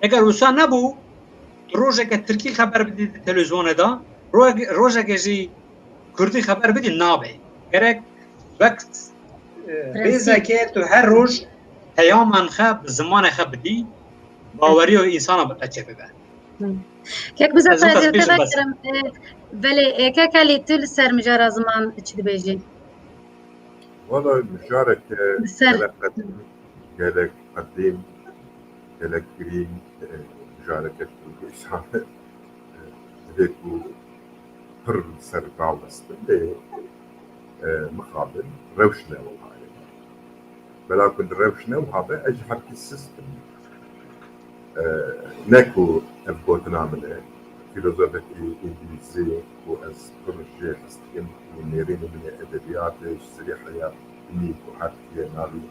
اگر وسا نبو روزه که ترکی خبر بدی تلویزیون دا روزه که جی کردی خبر بدی نابه گرک وقت ریزه که تو هر روز پیامان خب زمان خب بدی باوری و انسان بچه ببه که بزرگ پذیر کده کرم ولی که کلی تل سر مجارا زمان چی بیجی والله مشارك قالك قديم قالك قريب مشاركة الإنسان ذيكو بر سرقة وستة مقابل روشنا وهاي بلاكن روشنا وهذا أجي حركة السيستم ناكو أفقوتنا منه فيلوزوفية إنجليزية وأز بروجي حستين ونيرين من الأدبيات السريحية نيك وحركية ناري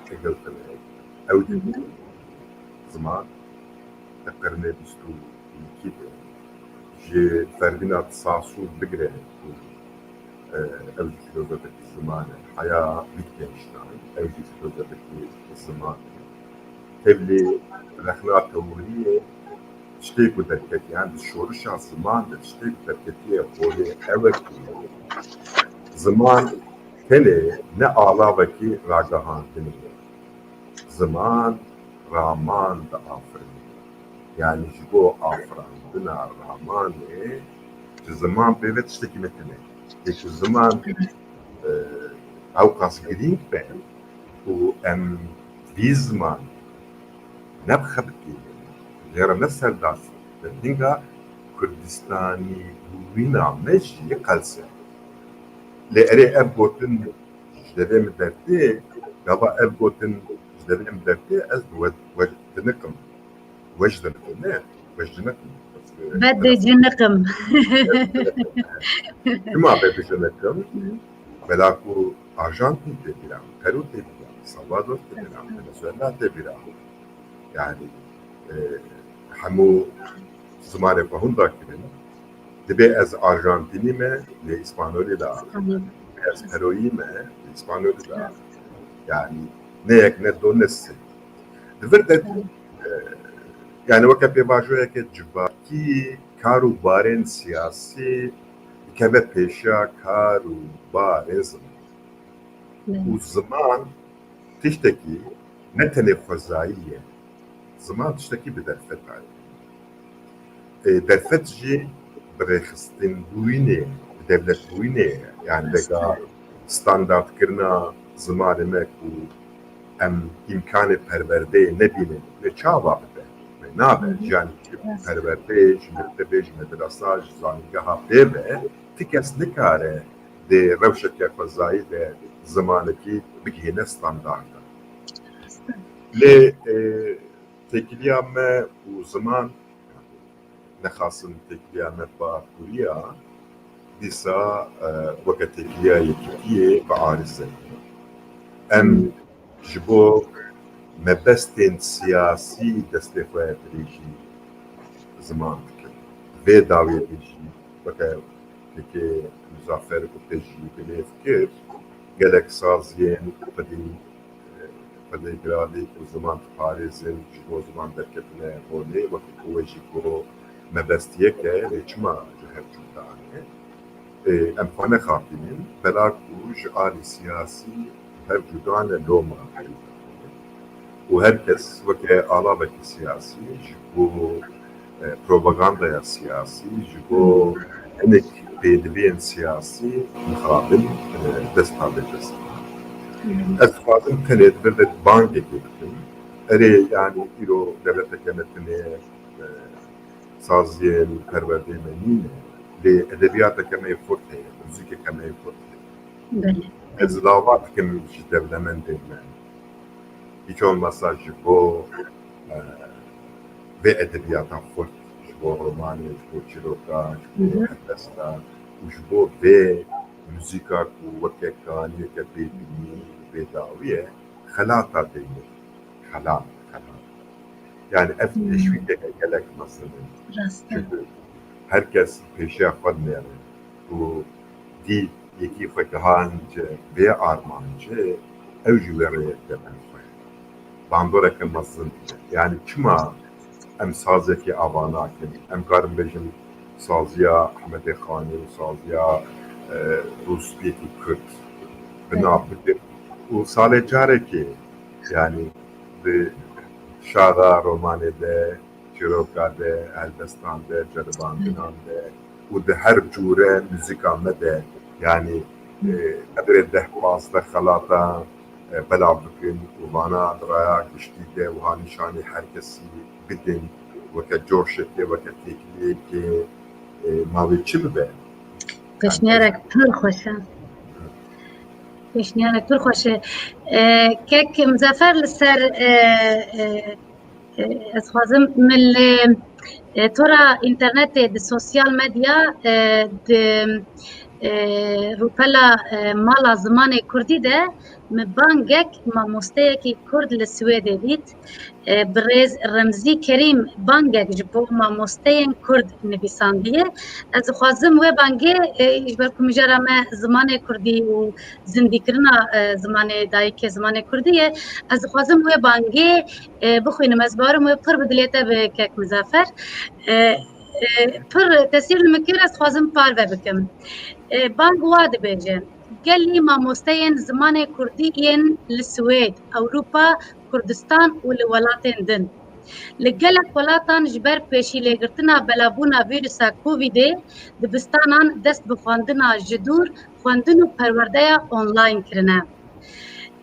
تقلت لها أو دي زمان تقرني بستو كده جي فردينات ساسو بقرة أو دي فيلوزوفية الزمان الحياة ويتجنشتاين أو دي فيلوزوفية الزمان تبلي الأخلاق التورية تشتيكو دركتي عند الشورش على الزمان تشتيكو دركتي قولي أوك زمان كلي نعلاوكي راجهان دنيا زمان رامان دا آفرين يعني جبو آفران دنا رامان زمان بيبت تشتكي متنه يكو زمان أوقاس قديم بين وأم في زمان نبخ بكي غير نفس الداس لكنها كردستاني وينا ماشي قلسة لأري أبوتن جدبي مدرتي قبا أبوتن جدبي مدرتي أز وجدنكم بدي جنكم كما بدي جنكم بلاكو أرجنتين تبيرام بيرو تبيرام سلفادور تبيرام فنزويلا تبيرام يعني همو زمان فهون داكرين دبي از أرجنتيني ما لإسبانولي دا از بيروي ما لإسبانولي دا يعني نيك ندو نسي دفردت يعني وكا بيباجوية كجباكي كارو بارين سياسي كما بيشا كارو بارين وزمان تشتكي نتني خزائية زمان تشتكي بدرفت درفت جي بريخستين بوينة بدولة بوينة يعني لقا ستاندارد كرنا زمان ماكو ام امكان پرورده نبینه به چاوا بده نابه جان پرورده مرتبه مدرسه زانگاه بده تکس نکاره ده روشک فضایی ده زمانکی بگینه استاندارد ل تکلیه ما و زمان نخاصن تکلیه ما با کوریا دیسا وقت تکلیه یکیه بعارضه ام جبو مبستين سياسي دستخواه بريشي زمان كده في داوية بريشي بكا لكي مزافر كتجي بلي فكر قالك سازيين بدي فديجرالي وزمان باريزن جبو زمان دركتنا هولي وكو جبو مبستيكه لچما جهر جودانه امخانه خاطرين بلاكو جعالي سياسي هر جودانه لوما وهركس وكي آلابك سياسي جبو بروباغاندا سياسي جبو انك بيدبين سياسي مخابل دستابجس أتفاضل كانت بردت بانك كتن أري يعني إلو دولة كانتني سازين پرورده منینه لأدبیات كما يفوته موسيقى كما يفوته ازلاوات كم جدول من ديمان hiç olmazsa bu ve edebiyata fort bu romanı, bu çiroka, bu hepsler, bu ve müzika kuvvet kani kebirni ve daviye halata denir. Halat. Yani teşvik gerek mesela. Çünkü herkes peşe yapmayan bu dil yeki fekahancı ve armancı evcüleri demen. Bandora kılmasın. Yani çıma em sazeki avana kim em karım bejim sazya Ahmet Khani sazya Rus bir Kürt bina bitir. O sale çare ki yani bir şada romanede Çirokade, Elbestan'da, Cerban'da o da her cure müzikamede yani adre bazı halata بلا بكن ومانا درايا جديدة وهاني شاني حركسي بدن وكجوشة وكتكليك ما بيتشبه پشنیارک پر خوشه پشنیارک پر خوشه كيك مزافر لسر ازخوازم من ترى انترنت دي سوشيال ميديا دي روپلا مالا زمان کردی ده مبانگک ما مستيكي كرد للسويدي بيت بريز رمزي كريم بانگك جبو ما مستين كرد نبيسانديه از خوازم و بانگه اجبركم جرا ما زمان كردي و زندي كرنا زمان دايك زمان كرديه از خوازم و بانگه بخوين مزبارم و پر بدليته بكك مزافر پر تسير المكير از خوازم پار بكم بانگ واد بيجن قال لي ما مستين زمان كرديين للسويد أوروبا كردستان والولاتين دن لقلق ولاتان جبر بيشي لقرتنا بلابونا فيروسا كوفيدي دبستانان دست بخواندنا جدور خواندنو پروردايا اونلاين کرنا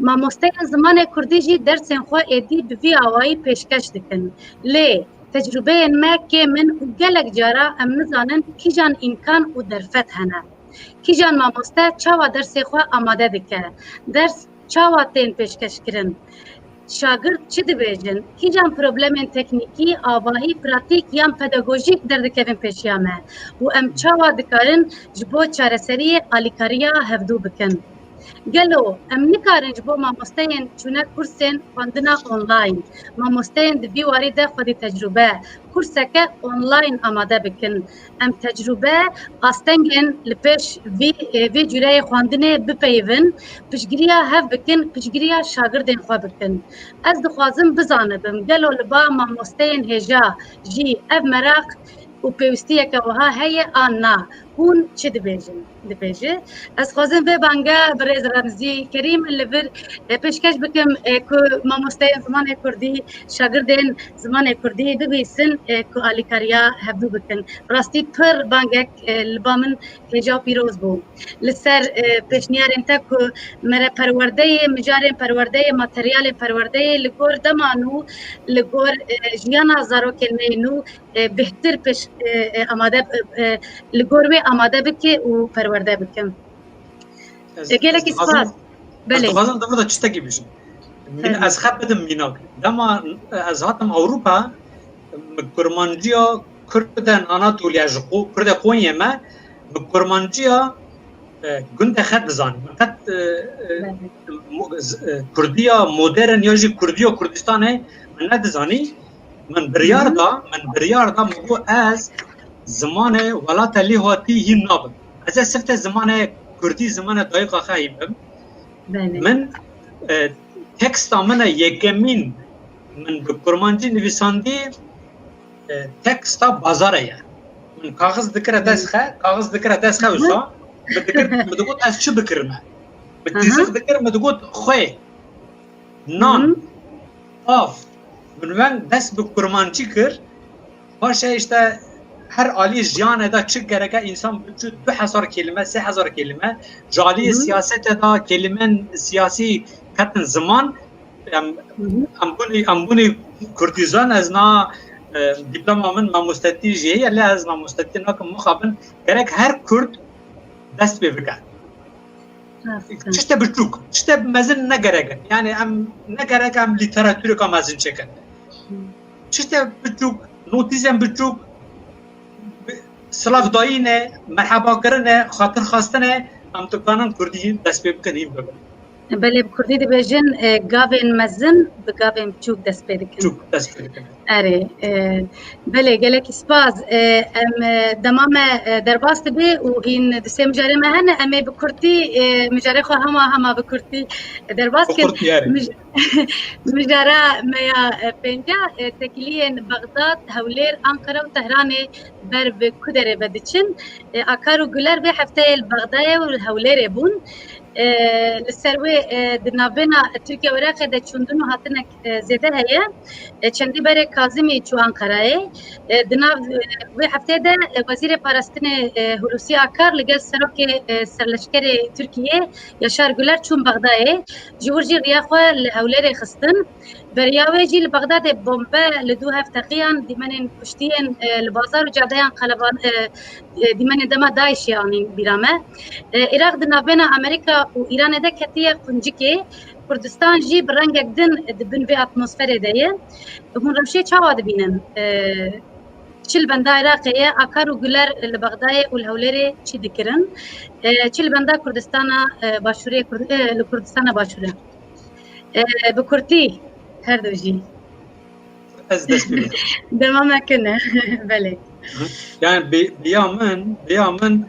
ما مستين زمان كردي جي درسين خوا ايدي بفي آوائي پیشکش دکن لي تجربه ما که من قلق جارا ام نزانن کی جان امکان و درفت هنه کی جان مامۆستا چاوا دەرسێ خوا ئامادە دکە دەرس چاوا تێن پێشکەشکردن شاگرد چی دەبێژن کی جان پرۆبلەمێن تەکنیکی ئاڤاهی پراتیک یان پەدەگۆژیک دەردەکەون پێشیامە و ئەم چاوا دکارن ji بۆ چارەسەریە ئالیکارییا هەفتوو بکەن گەلۆ ئەم نکارن ji بۆ مامۆستەیان چوونە کورسên خواندنا ئۆنلاین مامۆستەیان دبی واری دە خودی تەجروبە کورسەکە ئۆنلاین ئامادە بکن ئەم تەجروبە ئاستەنگێن لە پێش vê cüreyê xwandinê bipeyivin piştgiriya hev bikin piştgiriya şagirdên xwe bikin ez dixwazim bizanibim gelo li ba mamosteyên hêja jî ev meraq û pêwîstiyeke wiha heye an na hûn çi dibêjin ez xwazim vê banga bi rêz Remzî Kerîm li vir pêşkeş bikim ku mamosteyên zimanê Kurdî şagirdên zimanê Kurdî bibîsin ku alîkariya hevdû bikin rastî pir bangek li ba min hêja pîroz bû li ser pêşniyarên te ku mere perwerdeyê mijarên perwerdeyê materyalên perwerdeyê li gor deman û li gor jiyana zarokên me nû bêhtir pêş amade li gor wê amade bike û perwerde bikim gelekî spas belê xwazim da tiştekî bijim min ez xeb bidim mînak dema ez hatim Ewropa kurmanciya Kurden Anatoliya ji Kurda Konyê me bi kurmanciya gundê xet dizanim qet Kurdiya modern ya jî Kurdiya Kurdistanê min nedizanî min biryar da bu ez zamanê welata lê hatî hîn nabim ez ê sifte zamanê Kurdî zamanê dayiqa xwe hîn bim min teksta min yekemîn min bi kurmancî nivîsandî teksta bazara ye. Min kaxiz dikire destxe, kaxiz dikire destxe wisa bi digot ez çi bikirme. Bi tîzik dikir me digot xwe nan av min weng dest bi kurmancî kir paşa işte her alî jiyanê da çi gereke însan biçû 2000 kelime 3000 kelime ji aliyê siyasetê da kelimen siyasî ketin ziman em bûnî Kurdîzan ez na diploma min mamostetî jî heye lê ez mamostetî nakim mixabin gerek her Kurd dest pê bike. Tişte biçûk, tişte mezin ne gerek yani em ne gerek em literatûreka mezin çekin. Tişte biçûk, notîzên biçûk Slavdayî ne, merhebakirin ne, xatir xastin ne, em dikanin Kurdî dest pê bikin hîn bibin. Belê bi Kurdî dibêjin gavên mezin bi gavên biçûk dest pê dikin. Biçûk dest pê dikin. Erê, belê gelekî spas. Em dema me derbas dibe û hîn di sê mijarê me hene em ê bi Kurdî mijarê xwe hema bi Kurdî derbas kirin. Mijara me ya pênca tekiliyên Bexdad, Hewlêr, Ankara û Tehranê ber bi ku derê ve diçin. Akar û Güler vê hefteyê li Bexdayê û li Hewlêrê bûn. Li ser wê di navbêna Tirkiye Iraqê de çûndin û hatinek zêde heye. Çendî berê Kazimî çû Ankarayê. Di nav wê hefteyê de Wezîrê Parastinê Hulusi Akar li gel serokê serleşkerê Tirkiye Yaşar Güler çûn Bexdayê. Ji wir jî riya xwe li Hewlêrê xistin. Beriya wê jî li Bexdadê bombe li du hevteqiyan dîmenên kuştiyên li bazar û cadeyan Qeleban dîmenên dema Daişê anîn bîra me. Iraq di navbêna Amerîka û Îranê de ketiye quncikê. Kurdistan jî bi rengek din dibin vê atmosferê de ye. Hûn rewşê çawa dibînin? Çi li benda Iraqê ye, Akar û Güler li Bexdayê û li Hewlêrê çi dikirin? Çi li benda Kurdistana Başûrê li Kurdistana Başûrê? Bi Kurdî her du jî. Ez dest pê Dema me kine, belê. Yani biya min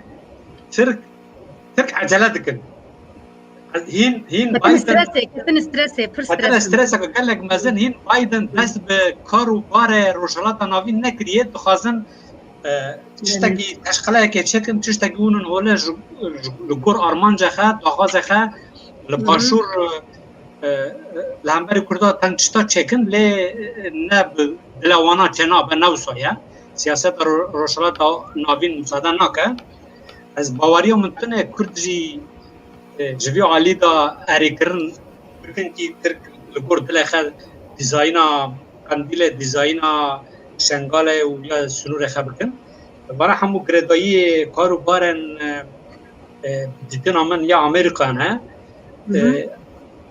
Türk acele dikin. Hîn Biden Ketin stresê, pir Hatta stresa gelek mezin hîn Biden dest bi kar û barê rojhilata navî nekiriye dixwazin tiştekî teşqileyekê çekin tiştekî hûnin hole li gor armanca xe daxwaza xe li paşûr li hemberî Kurda teng tişta çekin lê ne bi dila wana çênabe newsa ye siyaseta rojhilata navîn müsaade nake. Ez bawariya min tune Kurd jî ji vê alî da erêkirin bikin kî Tirk li gor dilê xe dîzayna qendîlê dîzayna şengalê û ya sunûrê xe bikin. Bara hemû girêdayiyê kar û barên dîtina min ya Amerîkan he.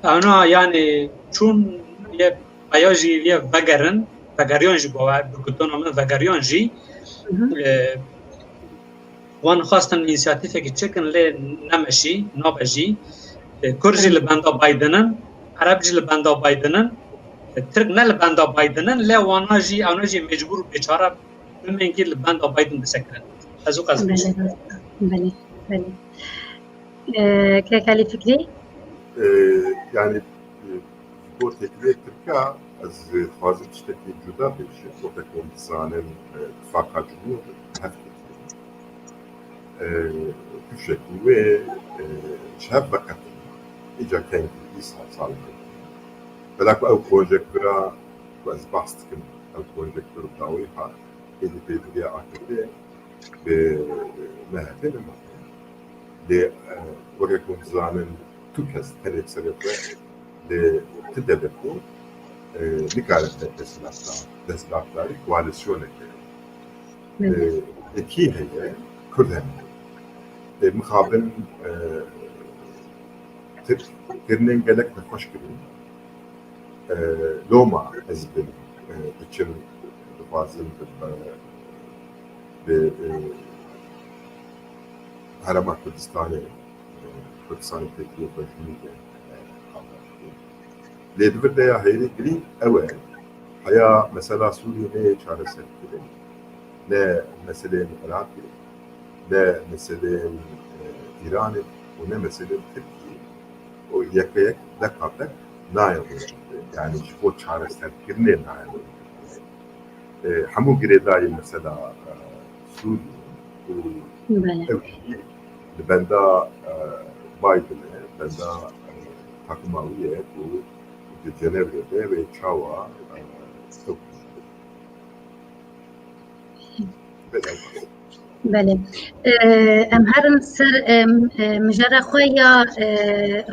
Ana yani çûn ye aya jî ye vegerin, vegeriyan jî bawer bi gotona min vegeriyan jî wan xastin înisiyatîfekî çekin lê nemeşî, nabe jî. Kurd jî li benda Bidenin, Ereb jî li benda Bidenin, Tirk ne li benda Bidenin lê wana jî ewne jî mecbûr û bêçare bimênkî li benda Biden bisekirin. Ez û qez Belê, belê. Kekalî Fikrî? Yani bu tekliğe Türkiye az fazla tiştekî cuda beşi o tekrar insanın fakat cumhur hafif tüşekî ve şehab vakat ica kendi İsa sağlık. Belki o projektörü az bastıkın o projektörü davi ha edipediye akıllı ve mehbede mi? De oraya konuşanın Türkiye talep sebeple de tedbirku nikaret destekleri koalisyon etti. İki heye Kürden mukabın Türklerin gelek de hoş gibi Loma ezbin için bazı ve Harama Kurdistan'ı Kurdistan'ı tekliği başlıyor. Ledvir de ya hayri gri ewe haya mesela Suriye'ye çaresi etti. Ne meselenin Irak'ı, ne meselenin İran'ı, o ne meselenin Türkiye. O yakaya dekatek نایە یعنی بۆ چارەسەرکردنێ نایە هەموو گرێداری مەسەلا سوود و li benda Biden benda takmawiye ku di Cenevre'de ve çawa بله ام هرن سر مجرد خویا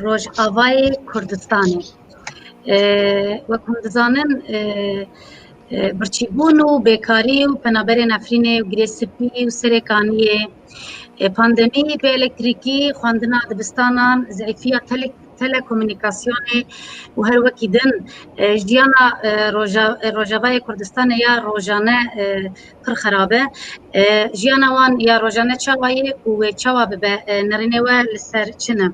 روجاوای کردستانی و کندزانن برچیبون و بیکاری و پنابر نفرین و گریسپی و سرکانیه پاندمی به الکتریکی خواندنا دبستانان ضعیفیت تلکومونیکاسیونی و هر وکی دن جیانا روجاوای کردستان یا روجانه پر خرابه جیانا وان یا روجانه چاوایی و چاوا به نرینه و لسر چنه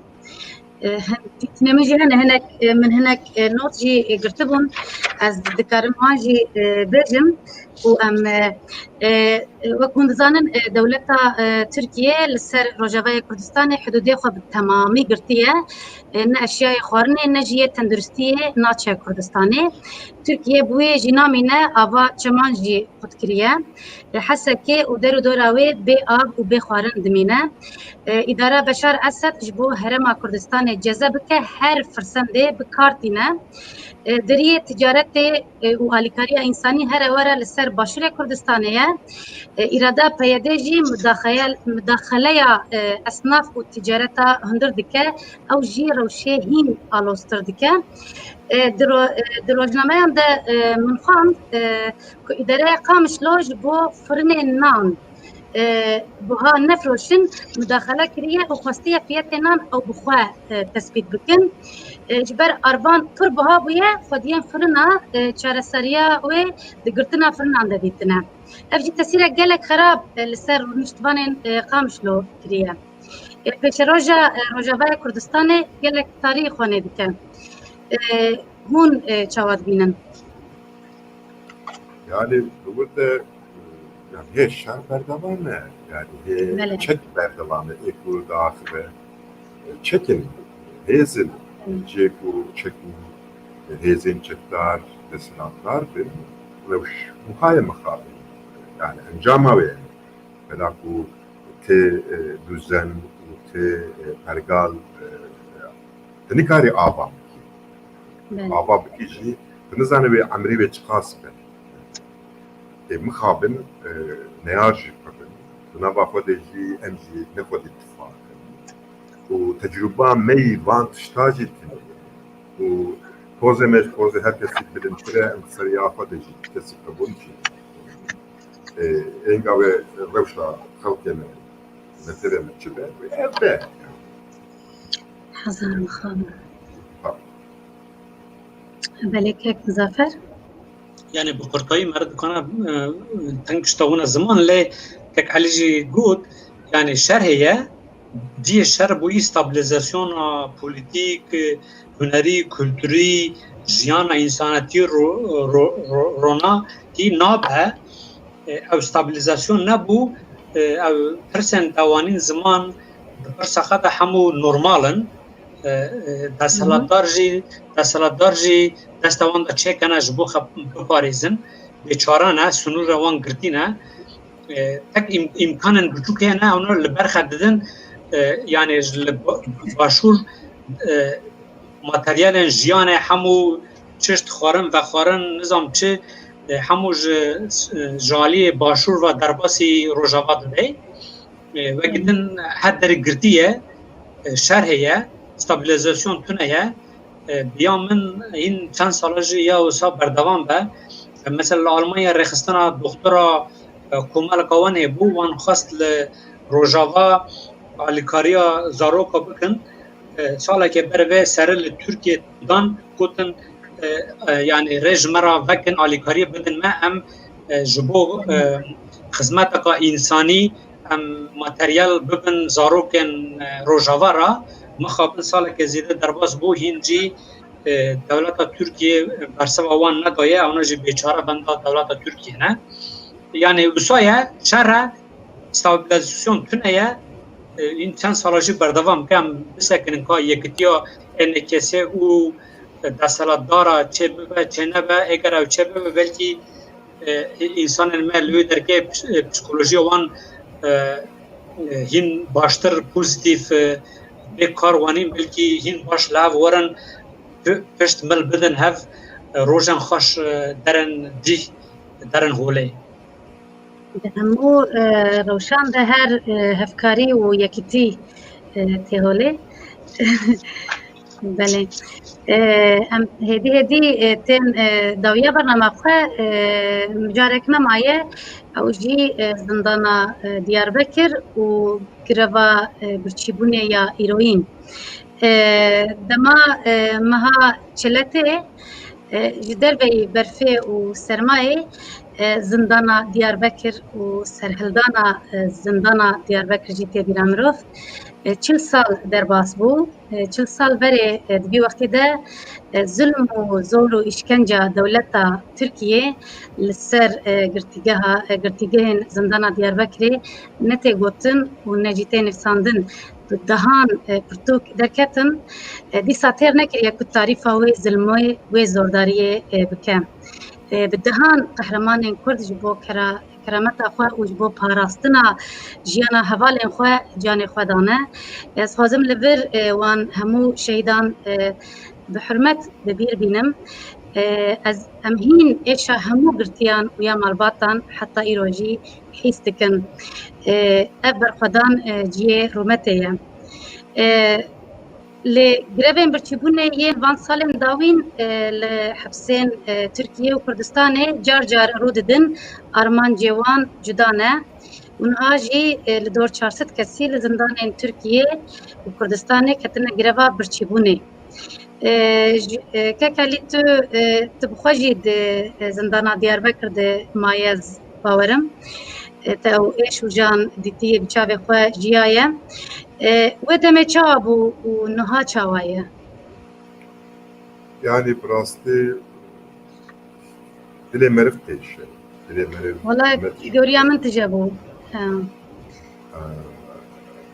نمجي هناك من هناك نوتجي قرتبهم از ذكرهم واجي بيرجم وام وكون زانن دولتا تركيا لسر روجاوای كردستان حدودي خو بالتمامي قرتيه ان اشياء خورنه نجيه تندرستيه ناتشا كردستاني تركيا بوي جنامينا افا چمانجي خودكريه حسكي ودرو دوراوي بي اب وبي خورن دمينه اداره بشار اسد جبو هرم كردستان جذبك هر فرسنده بكارتينه دريه تجارت و اليكاريه انساني هر ورا لسر باشور كردستانيه اراده پیداجي مداخله اصناف و تجارتا هندردكه او جي روشهين الوستردكه دروجنامه هم ده منخان که اداره قامش لوج بو فرن نان بوها نفروشن مداخله کریه و خواستیه فیت نان او بخواه تثبیت بکن جبر اربان پر بوها بویه خودیان فرنا چارسریه و دگرتنا فرنان ده دیتنه افجی تسیره گلک خراب لسر نشتبان قامش لو کریه پیش روجاوای کردستان گلک تاریخ خونه دیکن هون چاواد بینن yani burada yani her şer berdavanı yani çek berdavanı ekur dahil çekin hezin ceku çekin hezin çektar desinatlar bir ve muhayem makabi yani encama ve felaku te düzen te pergal tenikari abam abam kişi nizane ve amri ve çıkas ben مخابن نياجي قبل ونبا خودجي امجي نخود اتفاق وتجربة مي وان تشتاجي و كوزي مش كوزي هكذا بالانتراء امسريا خودجي كسي قبونشي انقاوي روشا خلقنا نترى متشبه ويأبه حضر مخابن بلك هيك مزافر يعني بقرطاي مرد كنا تنكشتونا زمان لي كك عليجي جود يعني شر هي دي شر بو استابيليزاسيون بوليتيك هنري كولتوري جيانا انسانتي رونا دي نابها او استابيليزاسيون نبو او برسن دوانين زمان برسخه همو نورمالن دستهلاتدارجی دستوان دا چکنه جبو خب بپاریزن بیچارانه سنور روان گرتینه تک امکانن بچوکه نه اونو لبرخه ددن یعنی باشور ماتریال جیانه همو چشت خورن و خورن نظام چه همو جالی باشور و درباسی روجاوا دده و گدن حد در گرتیه شرحیه استابیلیزاسیون تونهیه بیا من این چند سالجی یا وسا بردوام به مثلا آلمانیا رخصتنا دکترا کومل کاونه بو وان خواست روجاوا آلیکاریا زاروکا بکن سالا که بروه سرل ترکیه دان کتن yani rejmera vekin alikariye bedin me em jibo xizmeteka insani em materyal bibin zarokên rojava ra mixabin saleke zêde derbas bû hîn jî dewleta Tirkiye berseva wan nedaye ewna jî bêçare benda dewleta Tirkiye ne yani wisa ye şerre stabilizasyon tune ye in çend sala jî berdevam ke em bisekinin ka yekitiya NKS û دستهلاتدارا چه ببه چه نبه اگر او چه ببه بلکی انسان المال وی درکه پسیکولوژی وان هین باشتر پوزیتیف به کاروانی بلکی هین باش لاو ورن پشت مل بدن هف روزن خوش درن دی درن هولی همو روشان ده هر هفکاری و یکیتی تهوله بله ام هدی تن داویه برنامه خو مجارک نمایه او جی زندانا دیاربکر و گروا برچیبونه یا ایروین دما مها چلته جدر بی برفه و سرمایه زندانا دیاربکر و سرهلدانا زندانا دیاربکر جیتی بیرامروف 40 سال در باس بو 40 سال بره دبی وقتی ده ظلم و زور و işkence دولتا ترکیه لسر گرتیگهن زندانا دیاربکری نته گوتن و نجیته نفساندن دهان پرتوک درکتن دی ساتر نکریه که تعریف و ظلموی و زورداریه بکم بدهان قهرمان کرد جبو کرامت اخوا و جبو پاراستنا جیانا حوال اخوا جان خوا دانه از خوازم لبر وان همو شهیدان بحرمت ببیر بینم از امهین ایشا همو گرتیان و یا مالباتان حتی ایروجی حیستکن ابر خدان جیه رومتیه لجربين برتشبونه ين وان سالم داوين لحبسين تركيا وكردستان جار جار روددن أرمان جوان جدانه ونهاجي لدور 400 كسي لزندان تركيا وكردستان كتنا جربا برتشبونه كاكاليتو تبخوجي زندان دياربكر مايز باورم تاو ايش وجان ديتي بشافي خو جيايه ودمه چابو و نها چاوایه يعني براستي دلي مرف تيشه دلي مرف والله جوريا من تجابو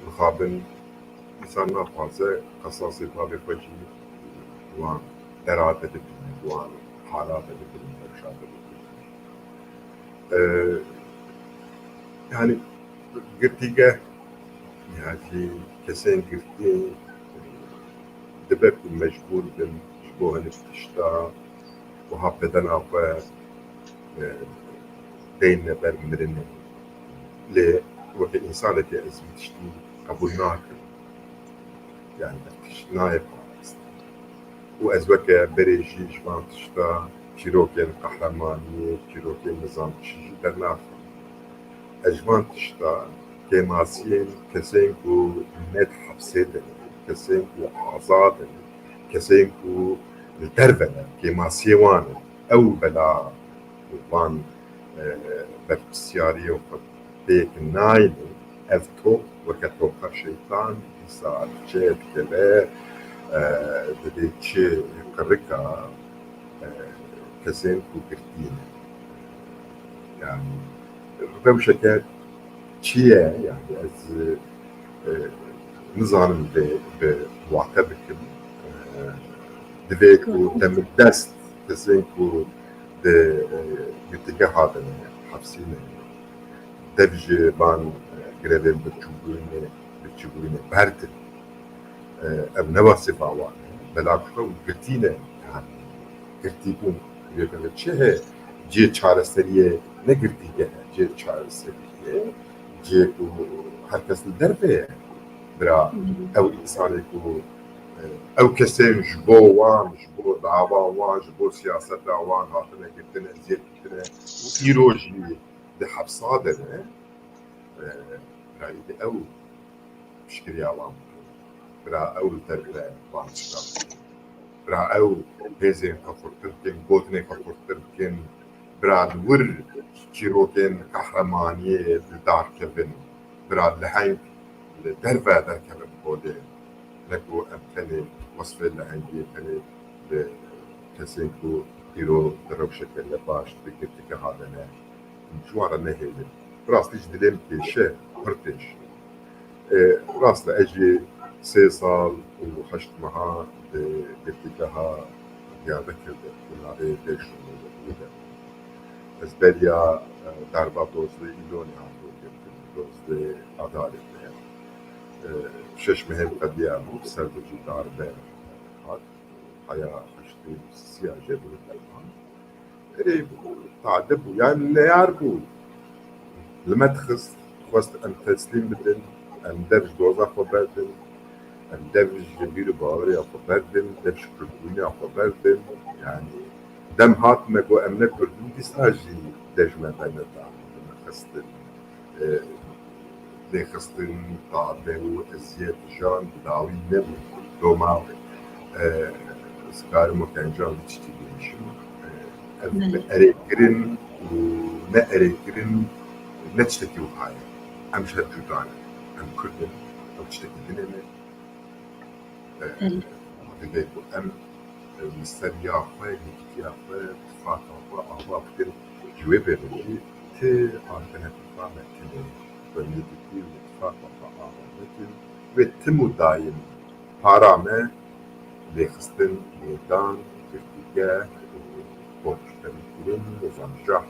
مخابن إنسان نافذة قصاصي بابي فجي وان إرادة بكلمة وان حالات بكلمة إرشاد بكلمة يعني قرتيجة يعني كسين قرتي دبك مجبور بن جبوها نفتشتا وها بدنا دين نبر مرنة ليه وقت إنسان التي أزمتشتي قبول ناكل يعني نايب وأزوك بريجي جبان تشتا شيروكين قهرمانية شيروكين نظام تشيجي درناخر أجبان تشتا كماسين كسينكو نت حبسيدن كسينكو آزادن كسينكو الدربنة كماسيوان أو بلا وان بسياري وقت بيك نايل أفتو وكتوقع شيطان إساء جيب كبير بديتشي قرقة كسينكو كرتين يعني روشكات چیه يعني از نظام بوعتبكم دفيكو دم الدست كسينكو باتجاه هذا حبسين دفجي بان قريبين بتشوفونه برد ام نواسف عوانه بلاكو قرتينه يعني قرتيكم يقول چه جي چارستريه نقرتيجه جي چارستريه جيكو هركس الدربه برا او انسانكو او كسين جبو وان جبو دعوا وان جبو سياسة وان هاتنا كتنا زيت كتنا وإيروجي دي حبصادنا رايد او بشكري عوام برا او الدربه وان شكرا برا او بيزين كفرتركن بوتني كفرتركن برا الور شيروكين قهرمانية بدار كفن برا لحنك الدربة در كفن بودي لكو أمكاني وصف اللحنكي كاني لكسينكو إيرو دروشك اللباش بكتك هذا مشوارا نهيلي راس تيجي دليم كيشي هرتش راس لأجي 3 سال وحشت معها بكتكها Diyarbakır'da bunları 5 yılında ez berya darba dozlu İloni handol yaptım. Dozlu adaletle. Şeş mehem kadiya bu serducu darbe hat. Haya haştı siyace bulundan. Tade bu. Yani ne yar bu? Lime tıkız. Khwast em teslim bidin. Em devj doza xwe berdin. Em devj ji bîr û baweriya xwe berdin. Devj kurdbûniya xwe berdin. Yani dem hatime got em nekurdin. Dîsa jî dejme beneta. Xistin. Lêxistin tabe û eziyet jan dawî nebû. Doma sikarim û kencan li tiştî bînişim. Ev erêkirin û ne erêkirin ne tiştekî wihaye. Em ji hev cuda ne. Em Kurdin. Ew tiştekî din ne. Divê ku em li ser ya xwe, yekîtiya xwe, tifaka xwe ava bikin ji wê bêrî ti alternativa me tune. Yekîtî û tifaka xwe ava bikin wê tim û daîm para me lêxistin, lêdan, girtîgeh û borçdarikirin û zanjah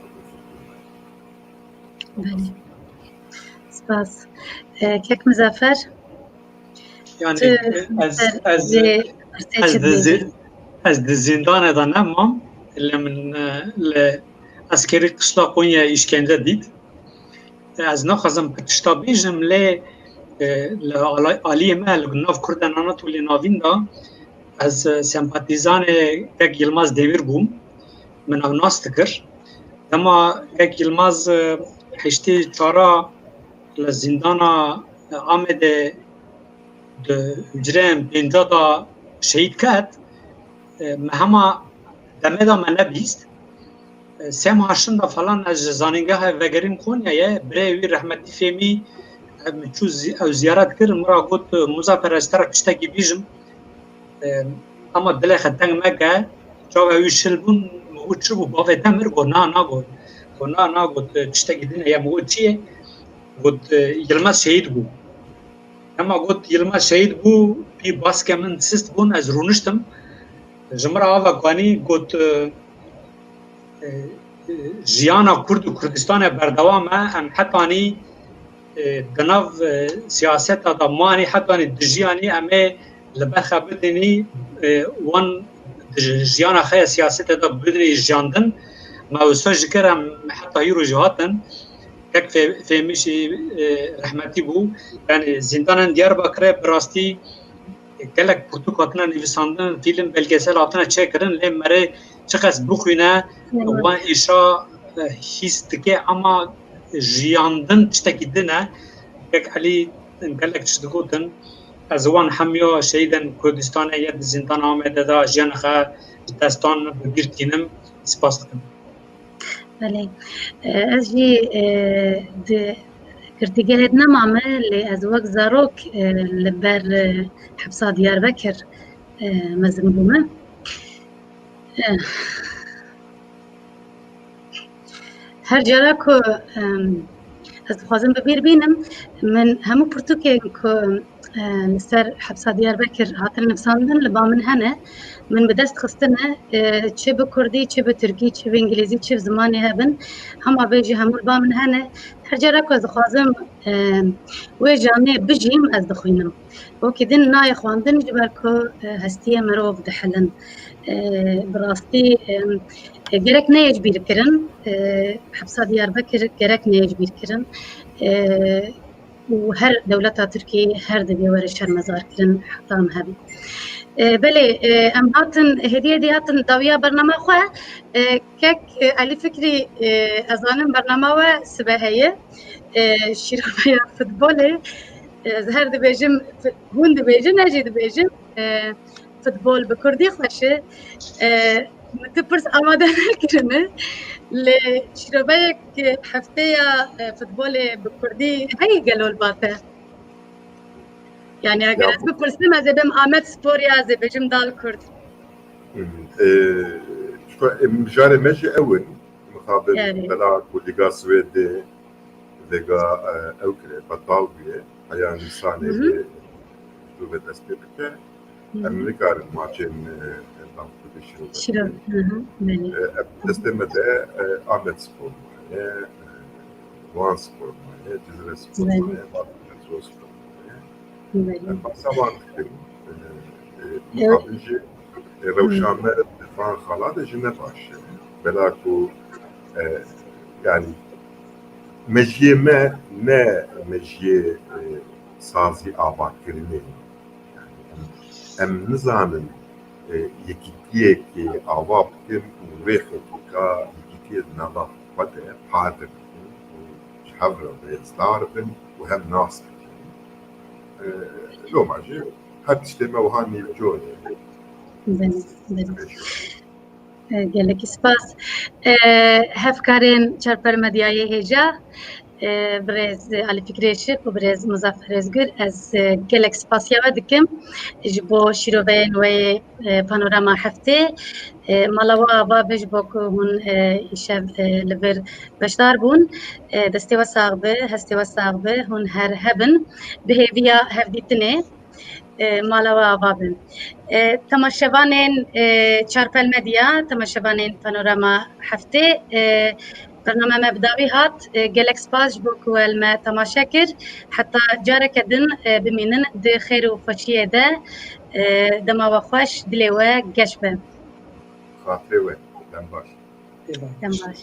بله سپاس کک مزافر Yani از ez di zindanê de nemam lê min li askerî qişla Konya îşkence dît. Ez naxwazim bi tişta bêjim lê li aliyê me li nav Kurdan Anatolî navîn da ez sempatîzanê Gek Yilmaz Demîr bûm. Min ew nas dikir. Dema Gek Yilmaz heştê çara li zindana Amedê di hücreyên pênca da şehîd ket. Me hema demê da me nebîst. Sê maşin da falan ez ji zanîngeha vegerîm Konyayê birê wî rehmetî Fêmî çû ew ziyaret kir min ra got Muzaffer ez te re tiştekî bîjim ama dilê xwe teng meke çawa wî şil bûn û çi bû bavê te mir got na got tiştekî din heye got çi ye got Yilmaz şehîd bû. Ama got Yilmaz şehîd bû pî baske min sist bûn ez rûniştim. Ji min re ava kanî got jiyana Kurd û Kurdistanê berdewam e em hetanî di nav siyaseta da manî hetanî di jiyanî em ê li ber xwe bidînî wan di jiyana xwe ya siyasetê da bidînî jiyandin me wisa ji kir em heta îro jî hatin Gek Fêmî jî rehmetî bû yani zindanên Diyarbakirê bi rastî gelek pirtûk hatine nivîsandin fîlm belgesel hatine çêkirin lê merê çi qes bixwîne wan îşa hîs dike ama jiyandin tiştekî din e Gek Elî gelek tişt digotin ez wan hemiya şehîdên Kurdistanê ya di zindana Amedê da jiyana xwe ji destan bigirtînim spas dikim. بله از جی girtîgehê nemame lê ez wek zarok li ber hepsa Diyarbekir mezin bûme. Her cara ku ez dixwazim bi bîr bînim min hemû pirtûkên ku li ser hepsa Diyarbekir hatin nivîsandin li ba min hene min bi dest xistine çi bi Kurdî çi bi Tirkî çi bi İngilîzî çi bi zimanê hebin hema vê jî hemû li ba min hene her cara ku ez dixwazim wê janê bijîm ez dixwînim wekî din nayê xwandin ji ber ku hestiyê mirov dihilin bi rastî gerek neyê ji bîr kirin hepsa Diyarbekir gerek neyê ji bîr kirin û her dewleta Tirkiyeyê her divê were şermezar kirin heta em hebî. Belê em hatin hediyê dî hatin dawiya bername xwe kek Elî Fikrî ez zanim bername we sibe heye şîroveya futbolê ez her dibêjim hûn dibêjin ez jî dibêjim futbol bi Kurdî xweş e min tu pirs amade nekirine lê şîroveyek hefteya futbolê bi Kurdî heye gelol bate yani eger ez bipirsim ez ê bim Amed Spor ya ez ê bêjim Dal Kurd. Mijare me jî ew in mixabil bela ku Lîga Swêdê Lîga ew kire Bataviyê heya Nîsanê tu ve dest pê bike ام نکارن ماچین دام کدی شروع بله دستمه ده آمد سپور وان سپور جزر سپور جزر سپور بله سوان مقابلجی روشانه دفاع خالد جنه باشه بلاکو yani meciyeme ne meciye sazı abakirini em nizanin yekitiye ki avapkim ve hukuka yekitiye nada bade pardır havra ve starfın ve hem nasıl lo maci hep işleme ve hani jone gelek spas hevkarên çarpermediyayê hêja birêz Ali Fikrê Şik û birêz Muzaffer Êzgir ez gelek spasiya ve dikim ji bo şîroveyên wê panorama heftê mala we ava be ji bo ku hûn îşev li vir beşdar bûn destê we sağ be hestê we sağ be hûn her hebin bi hêviya hevdîtinê mala we ava bin temaşevanên çarpelmedya temaşevanên panorama heftê برنامه مبداوی هات گلک سپاس بو کول ما تماشا کر حتی جارک دن بمینن ده خیر و خوشیه ده دما و خوش دلی و گش به خاطره و دم باش دم باش